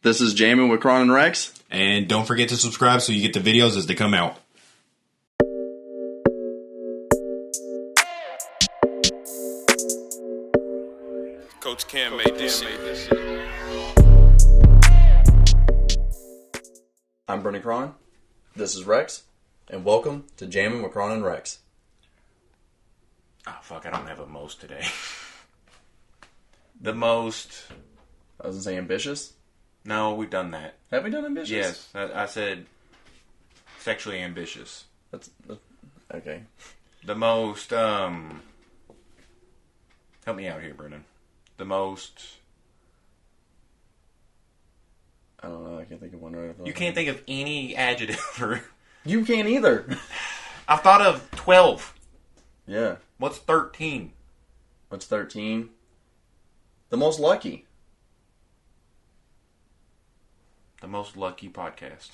This is Jammin with Kron Rex. And don't forget to subscribe so you get the videos as they come out. Coach Cam made this shit. I'm Brenden Kron. This is Rex. And welcome to Jammin with Kron Rex. Oh, fuck, I don't have a most today. The most... I was going to say ambitious. No, we've done that. Have we done ambitious? Yes, I said sexually ambitious. That's okay. The most, help me out here, Brenden. The most... I don't know, I can't think of one right off. You can't think of any adjective. You can't either. I've thought of 12. Yeah. What's 13? What's 13? The most lucky. The most lucky podcast.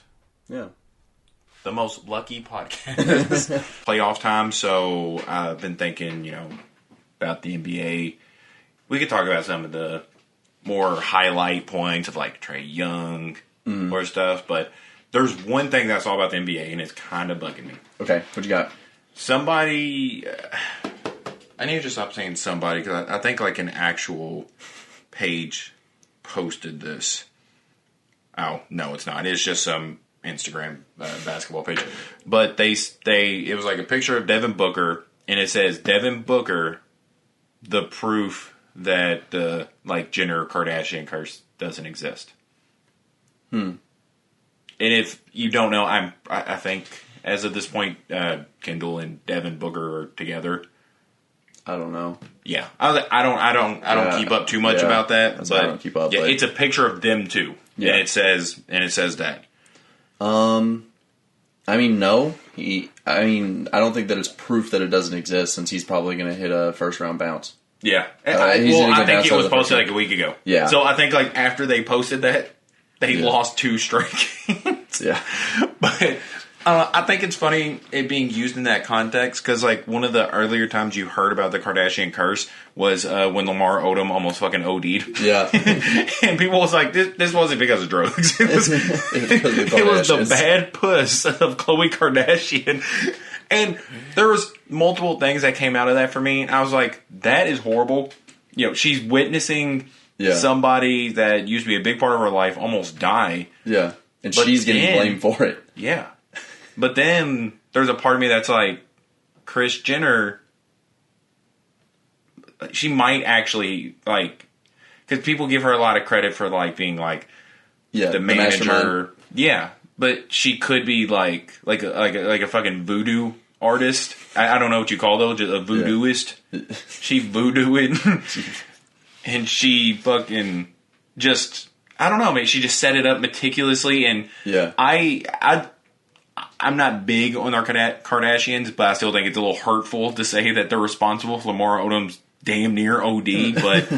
Yeah. The most lucky podcast. Playoff time, so I've been thinking, about the NBA. We could talk about some of the more highlight points of like Trey Young or stuff, but there's one thing that I saw about the NBA and it's kind of bugging me. Okay, what you got? Somebody, I need to just stop saying somebody because I think like an actual page posted this. Oh, no, it's not. It's just some Instagram basketball page. But it was like a picture of Devin Booker, and it says, Devin Booker, the proof that the, Jenner Kardashian curse doesn't exist. And if you don't know, I think, as of this point, Kendall and Devin Booker are together. I don't know. Yeah. I don't keep up too much about that. But I don't keep up. Yeah, but it's a picture of them too. Yeah. And it says that. I mean, no. I don't think that it's proof that it doesn't exist since he's probably going to hit a first round bounce. Yeah. I think it was posted like a week ago. Yeah. So I think like after they posted that, they lost 2 straight games. Yeah. But I think it's funny it being used in that context because like one of the earlier times you heard about the Kardashian curse was when Lamar Odom almost fucking OD'd. Yeah. And people was like, this wasn't because of drugs. It was the bad puss of Khloe Kardashian. And there was multiple things that came out of that for me. I was like, that is horrible. She's witnessing somebody that used to be a big part of her life almost die. Yeah. And she's getting blamed for it. Yeah. But then there's a part of me that's like, Kris Jenner, she might actually, because people give her a lot of credit for, being, the manager. Yeah. But she could be, like a fucking voodoo artist. I don't know what you call those, just a voodooist. Yeah. She voodooed. And she fucking just, I don't know, man. She just set it up meticulously. And I'm not big on our Kardashians, but I still think it's a little hurtful to say that they're responsible for Lamar Odom's damn near OD. But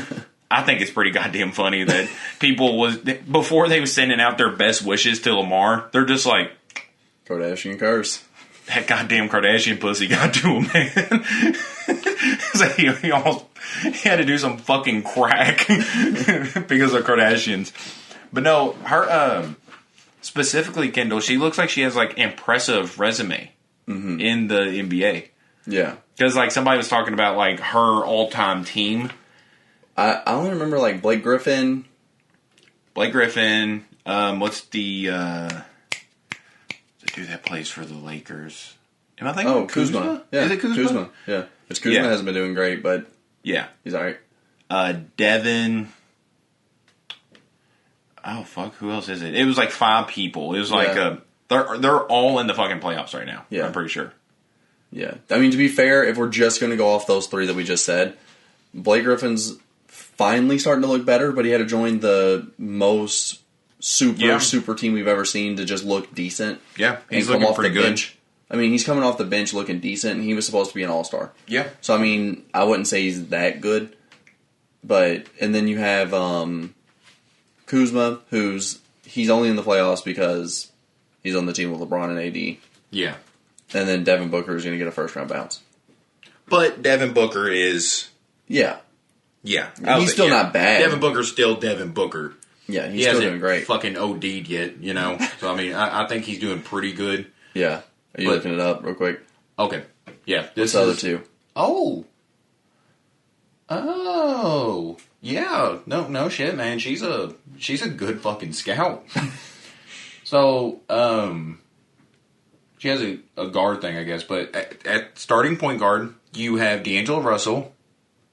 I think it's pretty goddamn funny that people before they were sending out their best wishes to Lamar, they're just like, Kardashian curse. That goddamn Kardashian pussy got to him, man. So he had to do some fucking crack because of Kardashians. But no, her... Specifically, Kendall, she looks like she has, impressive resume in the NBA. Yeah. Because, somebody was talking about, her all-time team. I only remember, Blake Griffin. Blake Griffin. What's the dude that plays for the Lakers? Am I thinking Kuzma? Yeah. Is it Kuzma? Yeah. Kuzma hasn't been doing great, but... Yeah. He's all right. Devin... Oh, fuck, who else is it? It was 5 people. It was they're all in the fucking playoffs right now. Yeah. I'm pretty sure. Yeah. I mean, to be fair, if we're just going to go off those 3 that we just said, Blake Griffin's finally starting to look better, but he had to join the most super team we've ever seen to just look decent. Yeah, he's looking pretty good. Bench. I mean, he's coming off the bench looking decent, and he was supposed to be an all-star. Yeah. So, I mean, I wouldn't say he's that good. But, and then you have... Kuzma, he's only in the playoffs because he's on the team with LeBron and AD. Yeah. And then Devin Booker is going to get a first-round bounce. But Devin Booker is... Yeah. Yeah. He's still not bad. Devin Booker's still Devin Booker. Yeah, he still doing great. Fucking OD'd yet, you know? So, I mean, I think he's doing pretty good. Yeah. Are you looking it up real quick? Okay. Yeah. What's the other two? Oh. Yeah. No shit, man. She's a good fucking scout. So, she has a guard thing, I guess. But at starting point guard, you have D'Angelo Russell.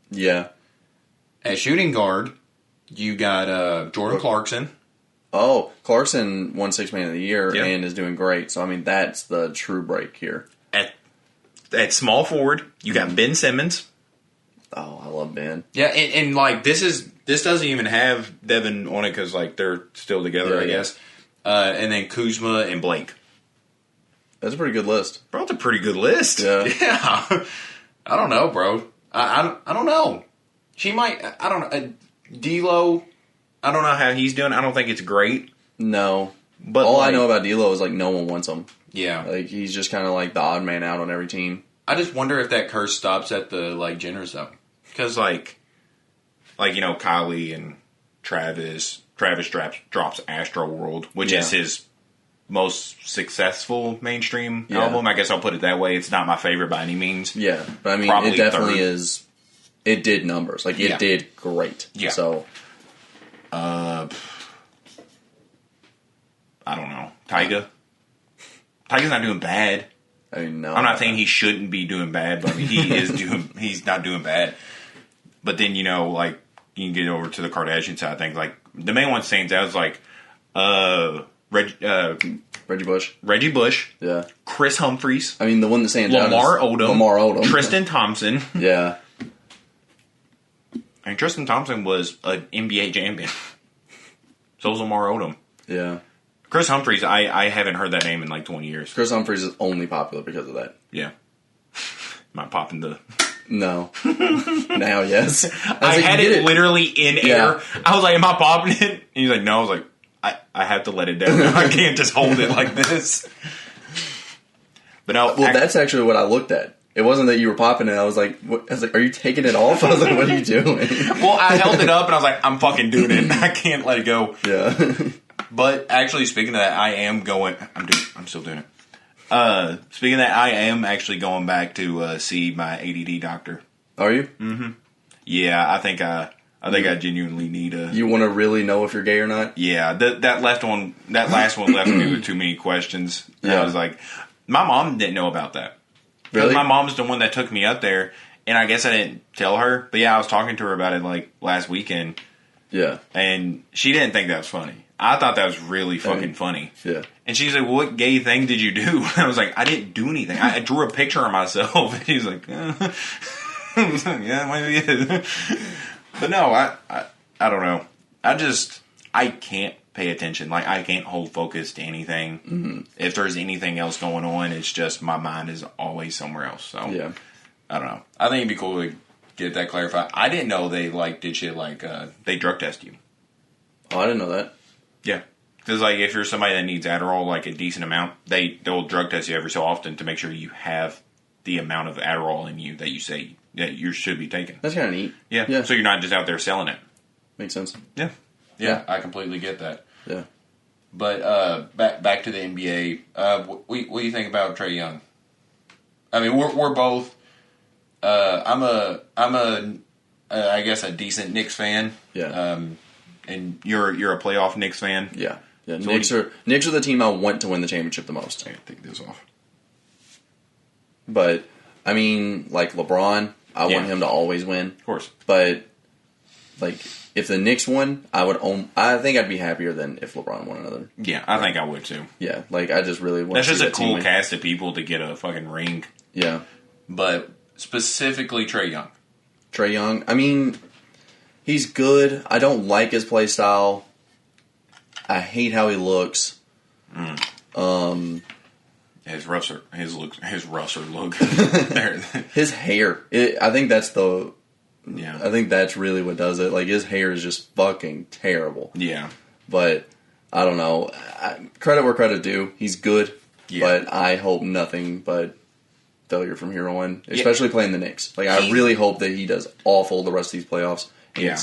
Yeah. At shooting guard, you got Jordan Clarkson. Oh, Clarkson won 6th Man of the Year and is doing great. So, I mean, that's the true break here. At small forward, you got Ben Simmons. Oh, I love Ben. Yeah, and like, this doesn't even have Devin on it because, like, they're still together, I guess. And then Kuzma and Blake. That's a pretty good list. Bro, that's a pretty good list. Yeah. Yeah. I don't know, bro. I don't know. She might, I don't know. D'Lo, I don't know how he's doing. I don't think it's great. No. But all I know about D'Lo is, like, no one wants him. Yeah. Like, he's just kind of like the odd man out on every team. I just wonder if that curse stops at the, like, Jenners, though. Because, like, you know, Kylie and Travis drops Astro World, which is his most successful mainstream album. I guess I'll put it that way. It's not my favorite by any means. Yeah, but I mean, probably it definitely is. It did numbers. Like, it did great. Yeah. So, I don't know. Tyga's not doing bad. I mean, no. I'm not saying he shouldn't be doing bad, but I mean, he's not doing bad. But then, you know, like, you can get over to the Kardashian side of things. Like, the main one stands out is, like, Reggie Bush. Yeah. Chris Humphries. I mean, the one that stands out is Lamar Odom. Tristan Thompson. Yeah. I mean, Tristan Thompson was an NBA champion. So was Lamar Odom. Yeah. Chris Humphries, I haven't heard that name in like 20 years. Chris Humphries is only popular because of that. Yeah. Am I popping the... No. Now, yes. I had it literally in air. I was like, am I popping it? And he's like, no. I was like, I have to let it down. I can't just hold it like this. But no. Well, that's actually what I looked at. It wasn't that you were popping it. I was like, are you taking it off? I was like, what are you doing? Well, I held it up and I was like, I'm fucking doing it. I can't let it go. Yeah. But actually, speaking of that, I am going. I'm still doing it. Speaking of that, I am actually going back to see my ADD doctor. Are you? Mm-hmm. Yeah, I think I genuinely need a. You want to really know if you're gay or not? Yeah, that last one left me with too many questions. Yeah. I was like, my mom didn't know about that. Really? My mom's the one that took me up there, and I guess I didn't tell her. But yeah, I was talking to her about it like last weekend. Yeah. And she didn't think that was funny. I thought that was really fucking funny. Yeah. And she's like, what gay thing did you do? I was like, I didn't do anything. I drew a picture of myself. And she's like, I was like, yeah, maybe it is. But no, I don't know. I can't pay attention. Like, I can't hold focus to anything. Mm-hmm. If there's anything else going on, it's just my mind is always somewhere else. So, yeah. I don't know. I think it'd be cool to get that clarified. I didn't know they, like, did shit like, they drug test you. Oh, I didn't know that. Yeah. Because, like, if you're somebody that needs Adderall, like, a decent amount, they'll drug test you every so often to make sure you have the amount of Adderall in you that you say that you should be taking. That's kind of neat. Yeah. So you're not just out there selling it. Makes sense. Yeah, I completely get that. Yeah. But back to the NBA. What do you think about Trey Young? I mean, we're both. I'm a I guess a decent Knicks fan. Yeah. And you're a playoff Knicks fan. Yeah. So Knicks are the team I want to win the championship the most. I gotta take this off. But I mean, like LeBron, I want him to always win. Of course. But like, if the Knicks won, I think I'd be happier than if LeBron won another. Yeah, I think I would too. Yeah, like I just really want. That's just a cool cast of people to get a fucking ring. Yeah, but specifically Trey Young. Trey Young, I mean, he's good. I don't like his play style. I hate how he looks. His rougher look. His hair. I think that's Yeah. I think that's really what does it. Like, his hair is just fucking terrible. Yeah. But, I don't know. Credit where credit due. He's good. Yeah. But I hope nothing but failure from here on. Especially playing the Knicks. Like, I really hope that he does awful the rest of these playoffs. Yeah.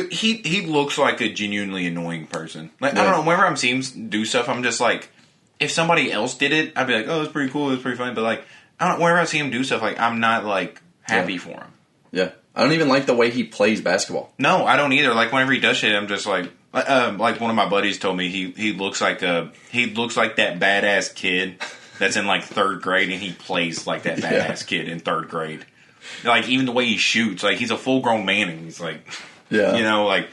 Dude, he looks like a genuinely annoying person. Like Yeah. I don't know. Whenever I'm seeing him do stuff, I'm just like, if somebody else did it, I'd be like, oh, it's pretty cool, it's pretty funny. But like, I don't. Whenever I see him do stuff, like I'm not like happy for him. Yeah. I don't even like the way he plays basketball. No, I don't either. Like whenever he does shit, I'm just like one of my buddies told me he looks like that badass kid that's in like 3rd grade and he plays like that badass kid in 3rd grade. Like even the way he shoots, like he's a full grown man and he's like, you know, like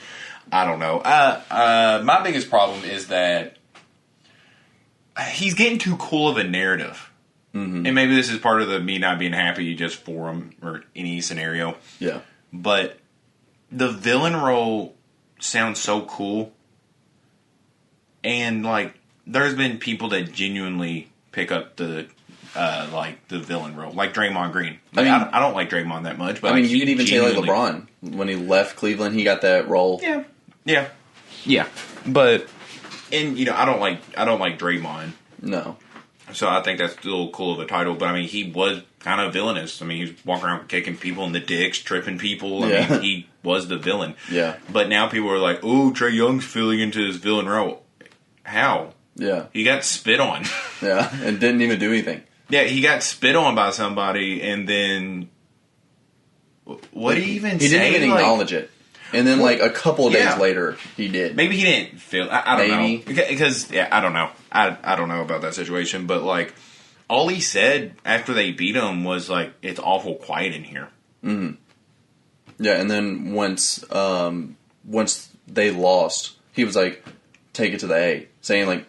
I don't know. My biggest problem is that he's getting too cool of a narrative. Mm-hmm. And maybe this is part of the me not being happy just for him or any scenario. Yeah. But the villain role sounds so cool. And, like, there's been people that genuinely pick up the villain role. Like Draymond Green. Like, I don't like Draymond that much. But I mean, you could even say like LeBron. When he left Cleveland, he got that role. Yeah. But, and, you know, I don't like Draymond. No. So I think that's a little cool of a title, but I mean, he was kind of villainous. I mean, he was walking around kicking people in the dicks, tripping people. I mean, he was the villain. Yeah. But now people are like, oh, Trey Young's filling into his villain role. How? Yeah. He got spit on. Yeah, and didn't even do anything. Yeah, he got spit on by somebody, and then what did he even say? He didn't even acknowledge it. And then, like, a couple of days later, he did. Maybe he didn't feel... I don't know. Because, I don't know. I don't know about that situation. But, like, all he said after they beat him was, like, it's awful quiet in here. Mm-hmm. Yeah, and then once they lost, he was like, take it to the A. Saying, like,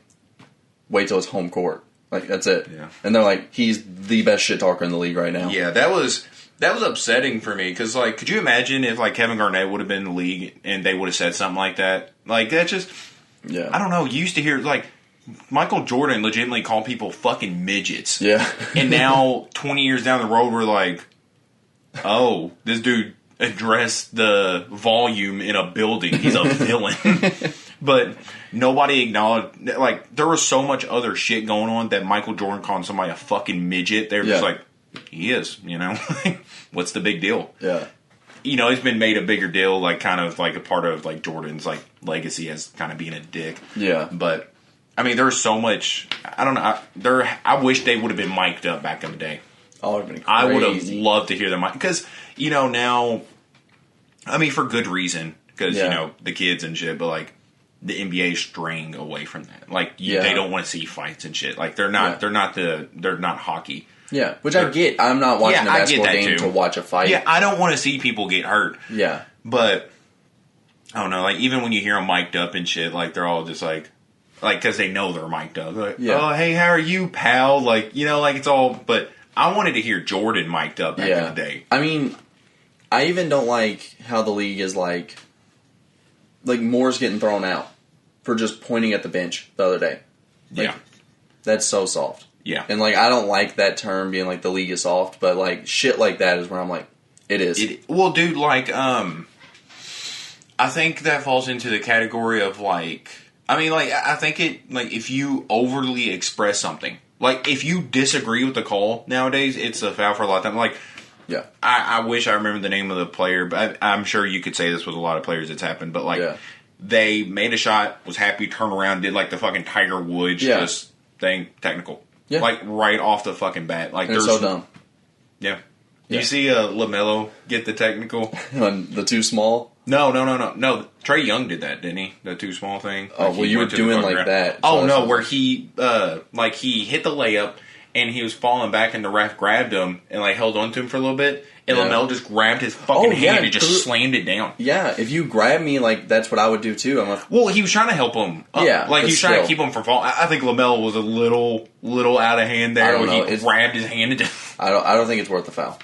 wait till it's home court. Like, that's it. Yeah. And they're like, he's the best shit talker in the league right now. Yeah, that was upsetting for me because, like, could you imagine if like Kevin Garnett would have been in the league and they would have said something like that? Like that just, I don't know. You used to hear like Michael Jordan legitimately call people fucking midgets. Yeah, and now 20 years down the road, we're like, oh, this dude addressed the volume in a building. He's a villain. But nobody acknowledged, like, there was so much other shit going on that Michael Jordan calling somebody a fucking midget. They were just like, he is, you know? What's the big deal? Yeah. You know, it's been made a bigger deal, like, kind of like a part of, like, Jordan's, like, legacy as kind of being a dick. Yeah. But, I mean, there's so much, I don't know, I wish they would have been mic'd up back in the day. Oh, it would have been crazy. I would have loved to hear them, because, you know, now, I mean, for good reason, because, you know, the kids and shit, but, like, the NBA is straying away from that. Like, they don't want to see fights and shit. Like, they're not hockey. Yeah, which I get. I'm not watching a basketball game to watch a fight. Yeah, I don't want to see people get hurt. Yeah. But, I don't know, like, even when you hear them mic'd up and shit, like, they're all just like, because they know they're mic'd up. Like, oh, hey, how are you, pal? Like, you know, like, it's all, but I wanted to hear Jordan mic'd up back in the day. I mean, I even don't like how the league is like Moore's getting thrown out for just pointing at the bench the other day. Like, that's so soft. Yeah. And, like, I don't like that term being, like, the league is soft, but, like, shit like that is where I'm like, it is. Well, dude, like, I think that falls into the category of, like, I mean, like, I think it, like, if you overly express something, like, if you disagree with the call nowadays, it's a foul for a lot of time. Like, yeah. I wish I remember the name of the player, but I'm sure you could say this with a lot of players it's happened, but, like, they made a shot, was happy, turned around, did, like, the fucking Tiger Woods just thing, technical. Yeah. Like, right off the fucking bat. Like, they're so dumb. Yeah. You see LaMelo get the technical? On the too small? No. Trey Young did that, didn't he? The too small thing. Oh, well, you were doing like that. Oh, no, where he, he hit the layup, and he was falling back, and the ref grabbed him, and, like, held on to him for a little bit, and LaMelo just grabbed his fucking hand and just slammed it down. Yeah, if you grab me, like, that's what I would do, too. I'm like, well, he was trying to help him. Yeah. Like, he was trying to keep him from falling. I think LaMelo was a little out of hand there, where he grabbed his hand and just... I don't think it's worth the foul.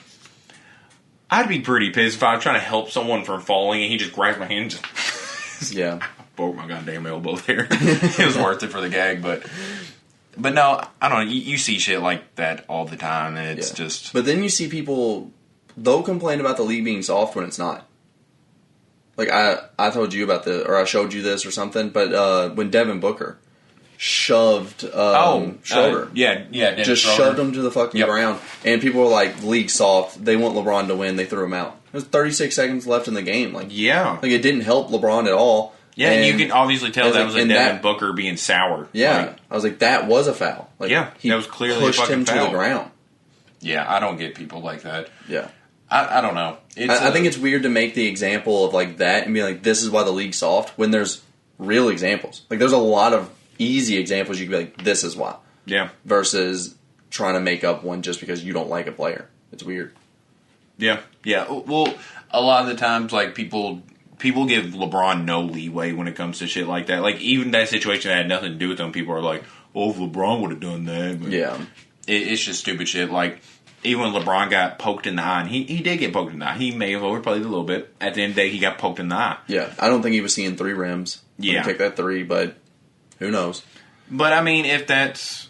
I'd be pretty pissed if I was trying to help someone from falling, and he just grabbed my hand and just... Yeah. Broke my goddamn elbow there. It was worth it for the gag, but no, I don't know. You see shit like that all the time, and it's just... But then you see people... They'll complain about the league being soft when it's not. Like, I told you about or I showed you this or something, but when Devin Booker shoved Schroeder. Just shoved him to the fucking ground. And people were like, league soft. They want LeBron to win. They threw him out. There's 36 seconds left in the game. Like it didn't help LeBron at all. Yeah, and you can obviously tell that was a Devin Booker being sour. Yeah, I was like, that was a foul. Like, he that was clearly pushed a fucking him foul. to the ground. Yeah, I don't get people like that. Yeah. I don't know. I think it's weird to make the example of like that and be like, this is why the league's soft, when there's real examples. Like, there's a lot of easy examples you can be like, this is why. Yeah. Versus trying to make up one just because you don't like a player. It's weird. Yeah. Well, a lot of the times, like, people give LeBron no leeway when it comes to shit like that. Like, even that situation that had nothing to do with them, people are like, oh, if LeBron would have done that. But it's just stupid shit. Like, even when LeBron got poked in the eye, and he did get poked in the eye. He may have overplayed a little bit. At the end of the day, he got poked in the eye. Yeah, I don't think he was seeing 3 rims. Yeah. Take that 3, but who knows? But, I mean, if that's...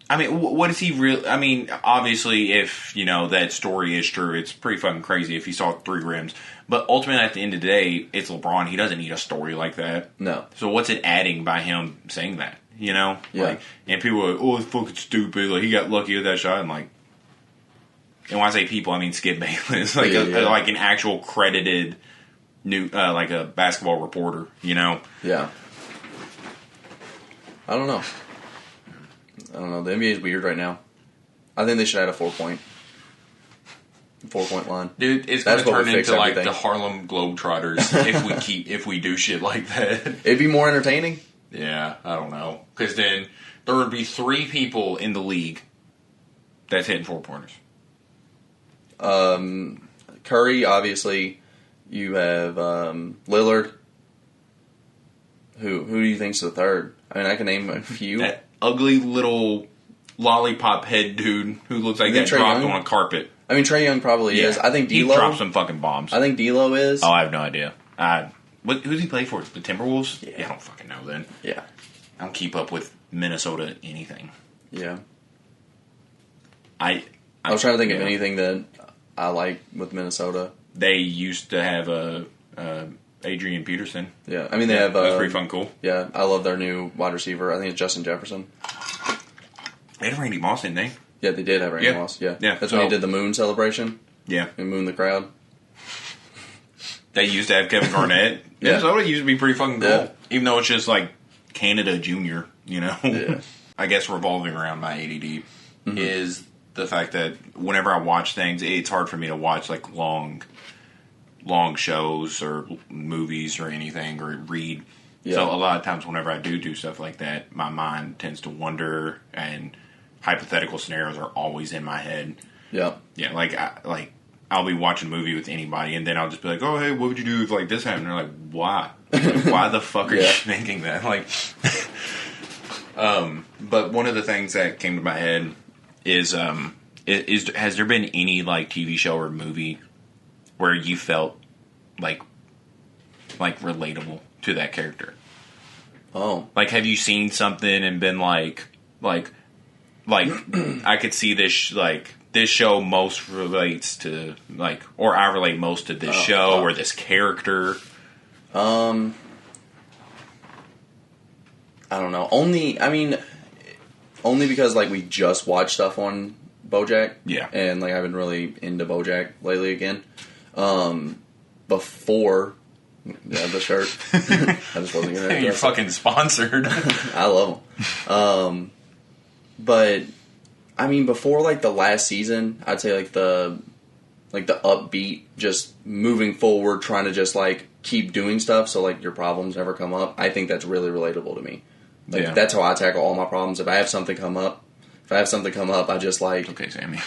I mean, what is he really... I mean, obviously, if, that story is true, it's pretty fucking crazy if he saw 3 rims. But ultimately, at the end of the day, it's LeBron. He doesn't need a story like that. No. So what's it adding by him saying that? Yeah. Like, and people are like, oh, it's fucking stupid. Like, he got lucky with that shot. I'm like... And when I say people, I mean Skip Bayless. Like, like an actual credited like a basketball reporter, Yeah. I don't know. The NBA is weird right now. I think they should add a 4-point line. Dude, it's going to turn into like the Harlem Globetrotters if we do shit like that. It'd be more entertaining. Yeah, I don't know. Because then there would be 3 people in the league that's hitting 4-pointers. Curry, obviously. You have Lillard. Who do you think's the third? I mean, I can name a few. That ugly little lollipop head dude who looks like that dropped on a carpet. I mean, Trey Young probably is. I think D'Lo... He dropped some fucking bombs. I think D'Lo is. Oh, I have no idea. Who does he play for? The Timberwolves? Yeah, I don't fucking know then. Yeah. I don't keep up with Minnesota anything. Yeah. I was trying to think of anything that I like with Minnesota. They used to have Adrian Peterson. Yeah, I mean they have. That's pretty fun, cool. Yeah, I love their new wide receiver. I think it's Justin Jefferson. They had Randy Moss, didn't they? Yeah, they did have Randy Moss. Yeah, that's when he did the moon celebration. Yeah, and moon the crowd. They used to have Kevin Garnett. Minnesota used to be pretty fucking cool, even though it's just like Canada Junior. Yeah. I guess revolving around my ADD is the fact that whenever I watch things, it's hard for me to watch like long shows or movies or anything or read. Yeah. So a lot of times whenever I do stuff like that, my mind tends to wander and hypothetical scenarios are always in my head. Yeah. Yeah, I'll be watching a movie with anybody and then I'll just be like, oh, hey, what would you do if like this happened? And they're like, why? Like, why the fuck are you thinking that? Like, but one of the things that came to my head is has there been any like TV show or movie where you felt like relatable to that character? Oh, like have you seen something and been like I could see this this show most relates to or I relate most to this show or this character. I don't know. Only because we just watched stuff on BoJack. Yeah. And I've been really into BoJack lately again. Before the shirt. I just wasn't gonna You're fucking sponsored. I love them. But before the last season, I'd say the upbeat, just moving forward, trying to just keep doing stuff so your problems never come up. I think that's really relatable to me. That's how I tackle all my problems. If I have something come up, I just okay, Sammy.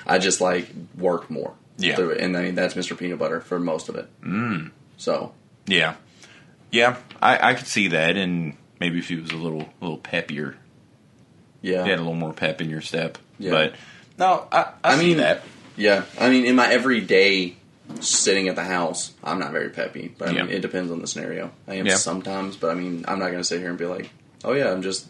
I just work more through it, and that's Mr. Peanut Butter for most of it. So yeah, I could see that, and maybe if he was a little peppier, you had a little more pep in your step. Yeah. But no, I see that. Yeah, in my everyday sitting at the house, I'm not very peppy, but it depends on the scenario. I am sometimes, but I'm not going to sit here and be like, oh yeah, I'm just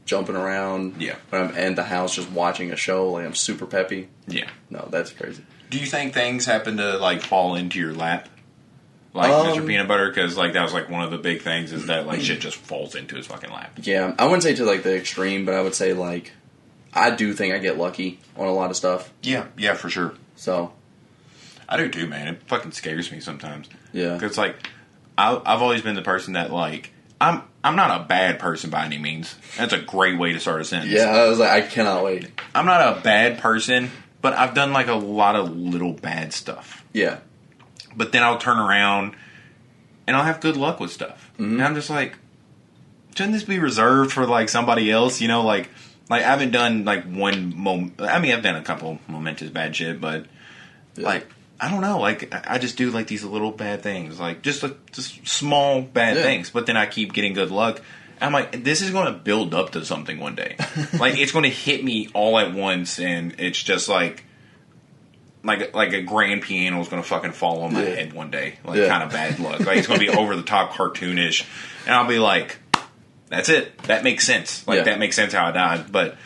jumping around. Yeah. But I'm in the house just watching a show, I'm super peppy. Yeah. No, that's crazy. Do you think things happen to fall into your lap? Like Mr. Peanut Butter, because like that was like one of the big things is that like shit just falls into his fucking lap. Yeah, I wouldn't say to like the extreme, but I would say like I do think I get lucky on a lot of stuff. Yeah, for sure. So I do too, man. It fucking scares me sometimes. Yeah, because like I've always been the person that like I'm not a bad person by any means. That's a great way to start a sentence. Yeah, I was like, I cannot wait. I'm not a bad person, but I've done like a lot of little bad stuff. Yeah. But then I'll turn around and I'll have good luck with stuff. Mm-hmm. And I'm just like, shouldn't this be reserved for like somebody else? You know, like I haven't done like I've done a couple momentous bad shit, but like, I don't know. Like, I just do like these little bad things, like just small bad things. But then I keep getting good luck. I'm like, this is going to build up to something one day. Like, it's going to hit me all at once, and it's just like a grand piano is going to fucking fall on my head one day. Like, kind of bad luck. Like, it's going to be over the top cartoonish, and I'll be like, that's it. That makes sense. Like, that makes sense how I died. But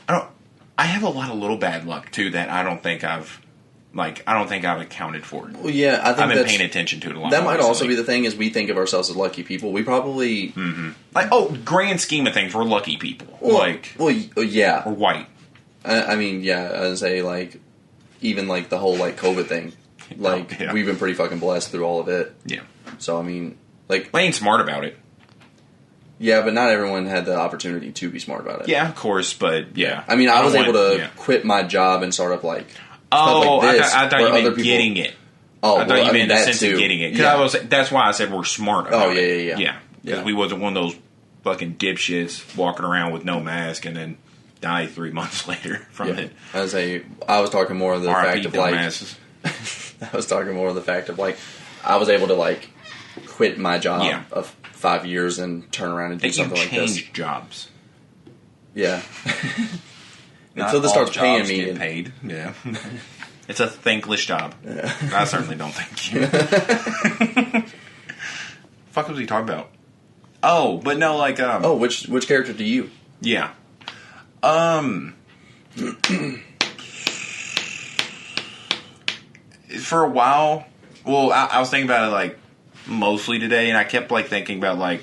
I have a lot of little bad luck too that I don't think I've accounted for it. Well, yeah, I think I've been paying attention to it a lot. That might also be the thing is we think of ourselves as lucky people. We probably grand scheme of things, we're lucky people. Yeah, we're white. I mean, yeah, I would say like even like the whole like COVID thing. Like we've been pretty fucking blessed through all of it. Yeah. So I mean, like I ain't smart about it. Yeah, but not everyone had the opportunity to be smart about it. Yeah, of course, but yeah. I mean, I was able to quit my job and start up like stuff like this. I thought you meant getting it. Oh, I thought you meant the sense of getting it. Because that's why I said we're smart about it. Yeah. Because we wasn't one of those fucking dipshits walking around with no mask and then die 3 months later from it. I was talking more of the fact of like I was talking more of the fact of like I was able to like quit my job of 5 years and turn around and do something like this. Change jobs. Yeah. Until this starts paying me. Get paid. Yeah. It's a thankless job. Yeah. I certainly don't thank you. Fuck was he talking about? Oh, but no, like which character do you? Yeah. For a while, well, I was thinking about it like mostly today, and I kept like thinking about like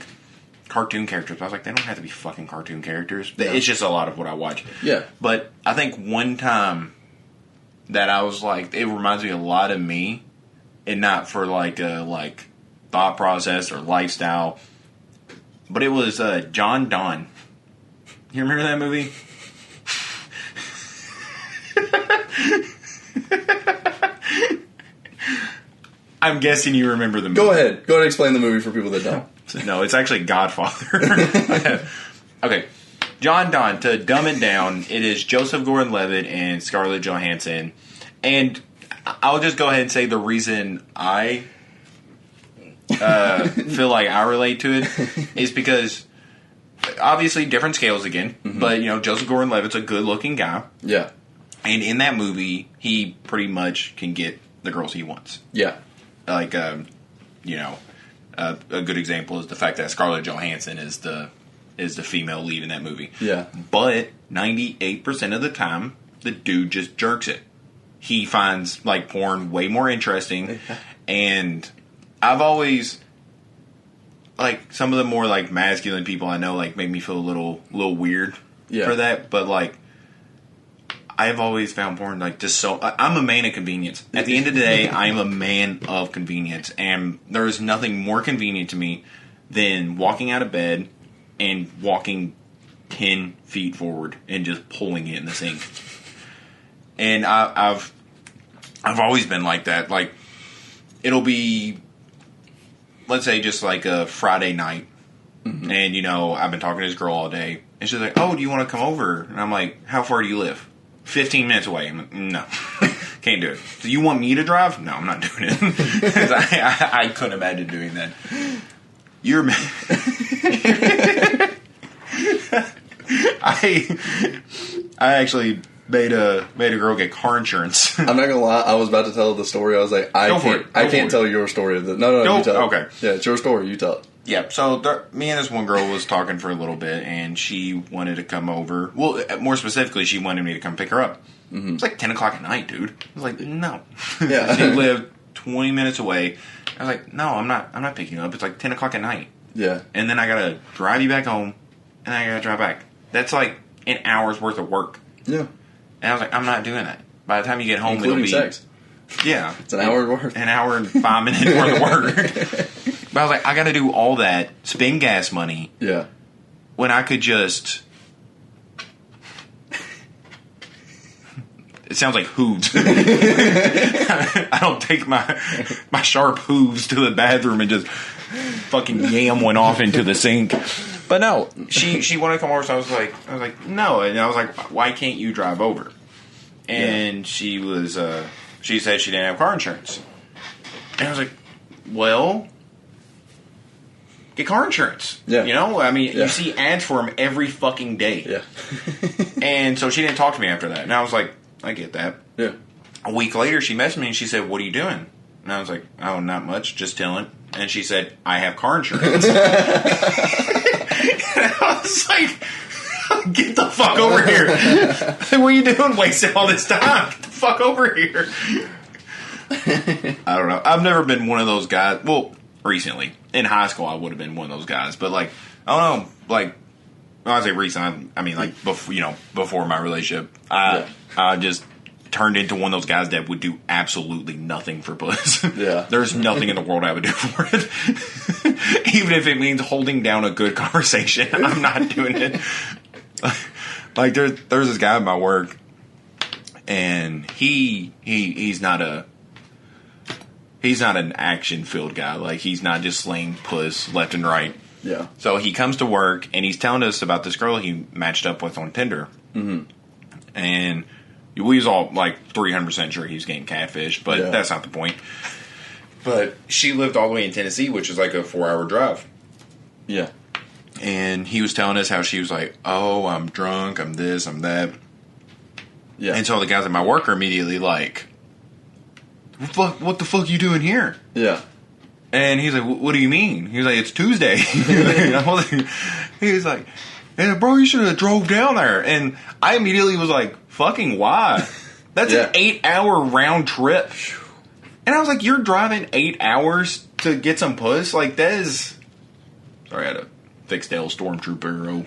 cartoon characters. I was like, they don't have to be fucking cartoon characters. Yeah. It's just a lot of what I watch. Yeah. But I think one time that I was like, it reminds me a lot of me, and not for like a like thought process or lifestyle, but it was John Donne. You remember that movie? I'm guessing you remember the movie. Go ahead and explain the movie for people that don't. No, it's actually Godfather. Okay. John Donne, to dumb it down, it is Joseph Gordon-Levitt and Scarlett Johansson. And I'll just go ahead and say the reason I feel like I relate to it is because, obviously, different scales again, but, you know, Joseph Gordon-Levitt's a good-looking guy. Yeah. And in that movie, he pretty much can get the girls he wants. Yeah. Like, you know, a good example is the fact that Scarlett Johansson is the female lead in that movie. Yeah. But 98% of the time, the dude just jerks it. He finds, like, porn way more interesting. And I've always, like, some of the more, like, masculine people I know, like, make me feel a little weird for that. But, like, I've always found porn, like, just so... I'm a man of convenience. At the end of the day, I am a man of convenience. And there is nothing more convenient to me than walking out of bed and walking 10 feet forward and just pulling it in the sink. And I've always been like that. Like, it'll be, let's say, just like a Friday night. And, you know, I've been talking to this girl all day. And she's like, oh, do you want to come over? And I'm like, how far do you live? 15 minutes away. I'm like, no, can't do it. Do you want me to drive? No, I'm not doing it. Because I couldn't imagine doing that. I actually made a girl get car insurance. I'm not gonna lie. I was about to tell the story. I was like, I can't tell your story. No, you tell it. Okay. Yeah, it's your story. You tell it. Yeah, so me and this one girl was talking for a little bit, and she wanted to come over. Well, more specifically, she wanted me to come pick her up. It's like 10 o'clock at night, dude. I was like, no. Yeah. She lived 20 minutes away, I was like, no, I'm not picking you up. It's like 10 o'clock at night. Yeah. And then I gotta drive you back home, and then I gotta drive back. That's like an hour's worth of work. Yeah. And I was like, I'm not doing that. By the time you get home, Including it'll be sex. Yeah. It's an hour worth. An hour and 5 minutes worth of work. But I was like, I gotta do all that, spend gas money. Yeah. When I could just... It sounds like hooves. I don't take my sharp hooves to the bathroom and just fucking yam one off into the sink. But no, she wanted to come over, so I was like, no. And I was like, why can't you drive over? And she said she didn't have car insurance. And I was like, well, get car insurance. Yeah. You know, I mean, you see ads for them every fucking day. Yeah. And so she didn't talk to me after that. And I was like, I get that. Yeah. A week later, she messaged me and she said, what are you doing? And I was like, oh, not much, just chilling. And she said, I have car insurance. And I was like, get the fuck over here. What are you doing wasting all this time? Get the fuck over here. I don't know. I've never been one of those guys. Well, recently. In high school, I would have been one of those guys. But, like, I don't know. Like, when I say recent, I mean, like, before my relationship. I just turned into one of those guys that would do absolutely nothing for puss. Yeah. There's nothing in the world I would do for it. Even if it means holding down a good conversation, I'm not doing it. Like, there's this guy at my work, and he's not an action-filled guy. Like, he's not just slaying puss left and right. Yeah. So he comes to work, and he's telling us about this girl he matched up with on Tinder. Mm-hmm. And we was all, like, 300% sure he was getting catfished, but that's not the point. But she lived all the way in Tennessee, which is like a 4-hour drive. Yeah. And he was telling us how she was like, oh, I'm drunk, I'm this, I'm that. Yeah. And so the guys at my work are immediately like, what the fuck you doing here? Yeah. And he's like, what do you mean? He's like, it's Tuesday. He's like, hey, bro, you should have drove down there. And I immediately was like, fucking why? That's an 8-hour round trip. And I was like, you're driving 8 hours to get some puss? Like, that is... Sorry, I had a fixed tail stormtrooper.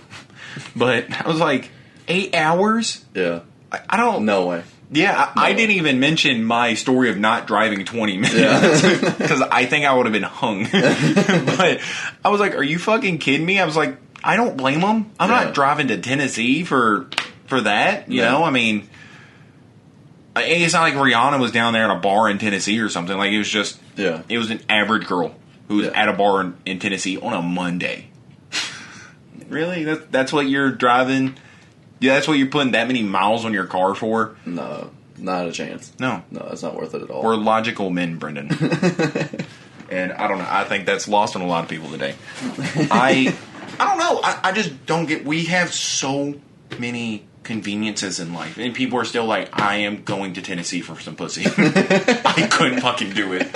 But I was like, 8 hours? Yeah. I don't... No way. Yeah, I didn't even mention my story of not driving 20 minutes. Because I think I would have been hung. But I was like, are you fucking kidding me? I was like, I don't blame them. I'm not driving to Tennessee for that. You know, I mean, it's not like Rihanna was down there at a bar in Tennessee or something. Like, it was just, it was an average girl who was at a bar in Tennessee on a Monday. Really? That's what you're driving? Yeah, that's what you're putting that many miles on your car for? No, not a chance. No, that's not worth it at all. We're logical men, Brenden. And I don't know. I think that's lost on a lot of people today. I don't know. I just don't get... We have so many conveniences in life. And people are still like, I am going to Tennessee for some pussy. I couldn't fucking do it.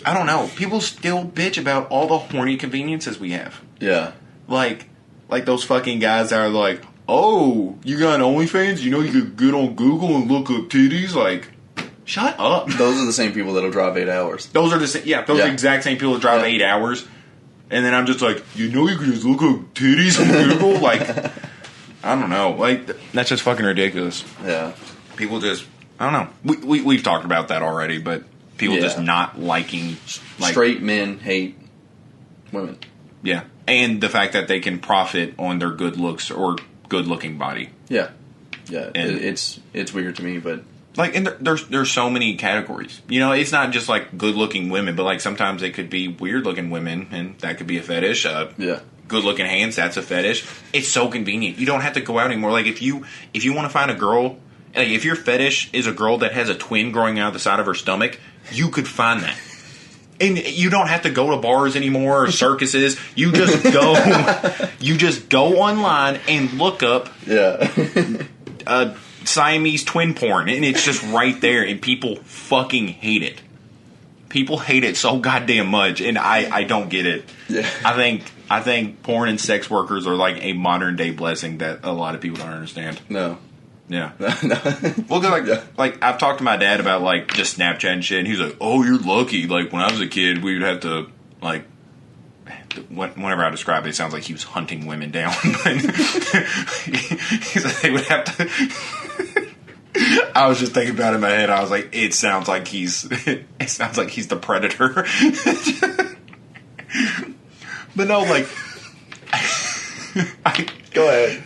I don't know. People still bitch about all the horny conveniences we have. Yeah. Like those fucking guys that are like, oh, you got OnlyFans? You know you could get on Google and look up titties? Like, shut up. Those are the same people that'll drive 8 hours. Those are the the exact same people that drive 8 hours. And then I'm just like, you know you can just look up titties on Google? Like, I don't know. Like, that's just fucking ridiculous. Yeah. People just, I don't know. We've talked about that already, but people just not liking... Like, straight men hate women. Yeah. And the fact that they can profit on their good looks or good-looking body. Yeah. Yeah. And it's weird to me, but... Like, and there's so many categories. You know, it's not just, like, good-looking women, but, like, sometimes it could be weird-looking women, and that could be a fetish. Good-looking hands, that's a fetish. It's so convenient. You don't have to go out anymore. Like, if you want to find a girl... Like, if your fetish is a girl that has a twin growing out of the side of her stomach, you could find that. And you don't have to go to bars anymore or circuses. You just go online and look up Siamese twin porn, and it's just right there, and people fucking hate it. People hate it so goddamn much, and I don't get it. Yeah. I think porn and sex workers are like a modern day blessing that a lot of people don't understand. No. Yeah. Well, like I've talked to my dad about like just Snapchat and shit, and he's like, "Oh, you're lucky. Like when I was a kid, we would have to like." Whenever I describe it, it sounds like he was hunting women down. But he's like, they would have to. I was just thinking about it in my head. I was like, it sounds like he's the predator. But no, like, go ahead.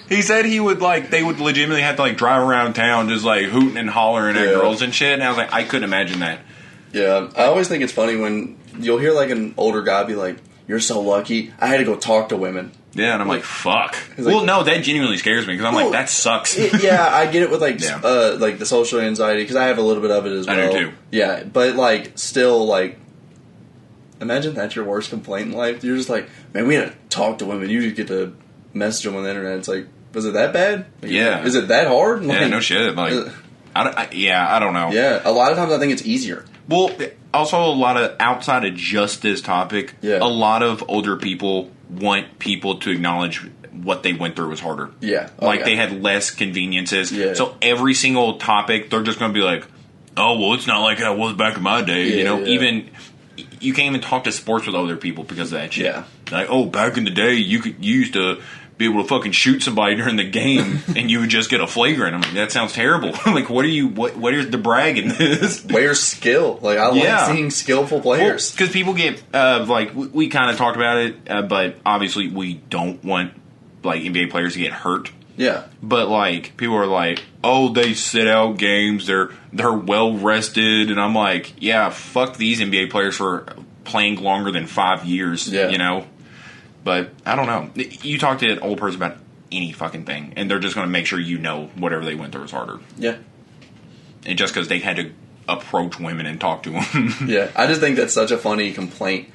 He said he would like they would legitimately have to like drive around town just like hooting and hollering at girls and shit. And I was like, I couldn't imagine that. Yeah, I always think it's funny when you'll hear like an older guy be like, "You're so lucky. I had to go talk to women." Yeah, and I'm like fuck. Well, no, that genuinely scares me because I'm like, that sucks. Yeah, I get it with like like the social anxiety because I have a little bit of it as well. I do too. Yeah, but like still like, imagine that's your worst complaint in life. You're just like, man, we had to talk to women. You just get to message them on the internet. It's like, was it that bad? Like, yeah. Is it that hard? Like, yeah, no shit. Like, I don't know. Yeah, a lot of times I think it's easier. Well, also a lot of outside of just this topic, a lot of older people want people to acknowledge what they went through was harder. Yeah. Like they had less conveniences. Yeah. So every single topic, they're just going to be like, oh, well, it's not like I was back in my day. Yeah, you know, even you can't even talk to sports with older people because of that shit. Yeah. Like, oh, back in the day, you used to be able to fucking shoot somebody during the game and you would just get a flagrant. I'm like, that sounds terrible. Like, what is the brag in this? Where's skill? Like, I like seeing skillful players. Because people get, like, we kind of talked about it, but obviously we don't want, like, NBA players to get hurt. Yeah. But, like, people are like, oh, they sit out games, they're well rested, and I'm like, yeah, fuck these NBA players for playing longer than 5 years, you know? But I don't know. You talk to an old person about any fucking thing, and they're just going to make sure you know whatever they went through was harder. Yeah. And just because they had to approach women and talk to them. Yeah. I just think that's such a funny complaint.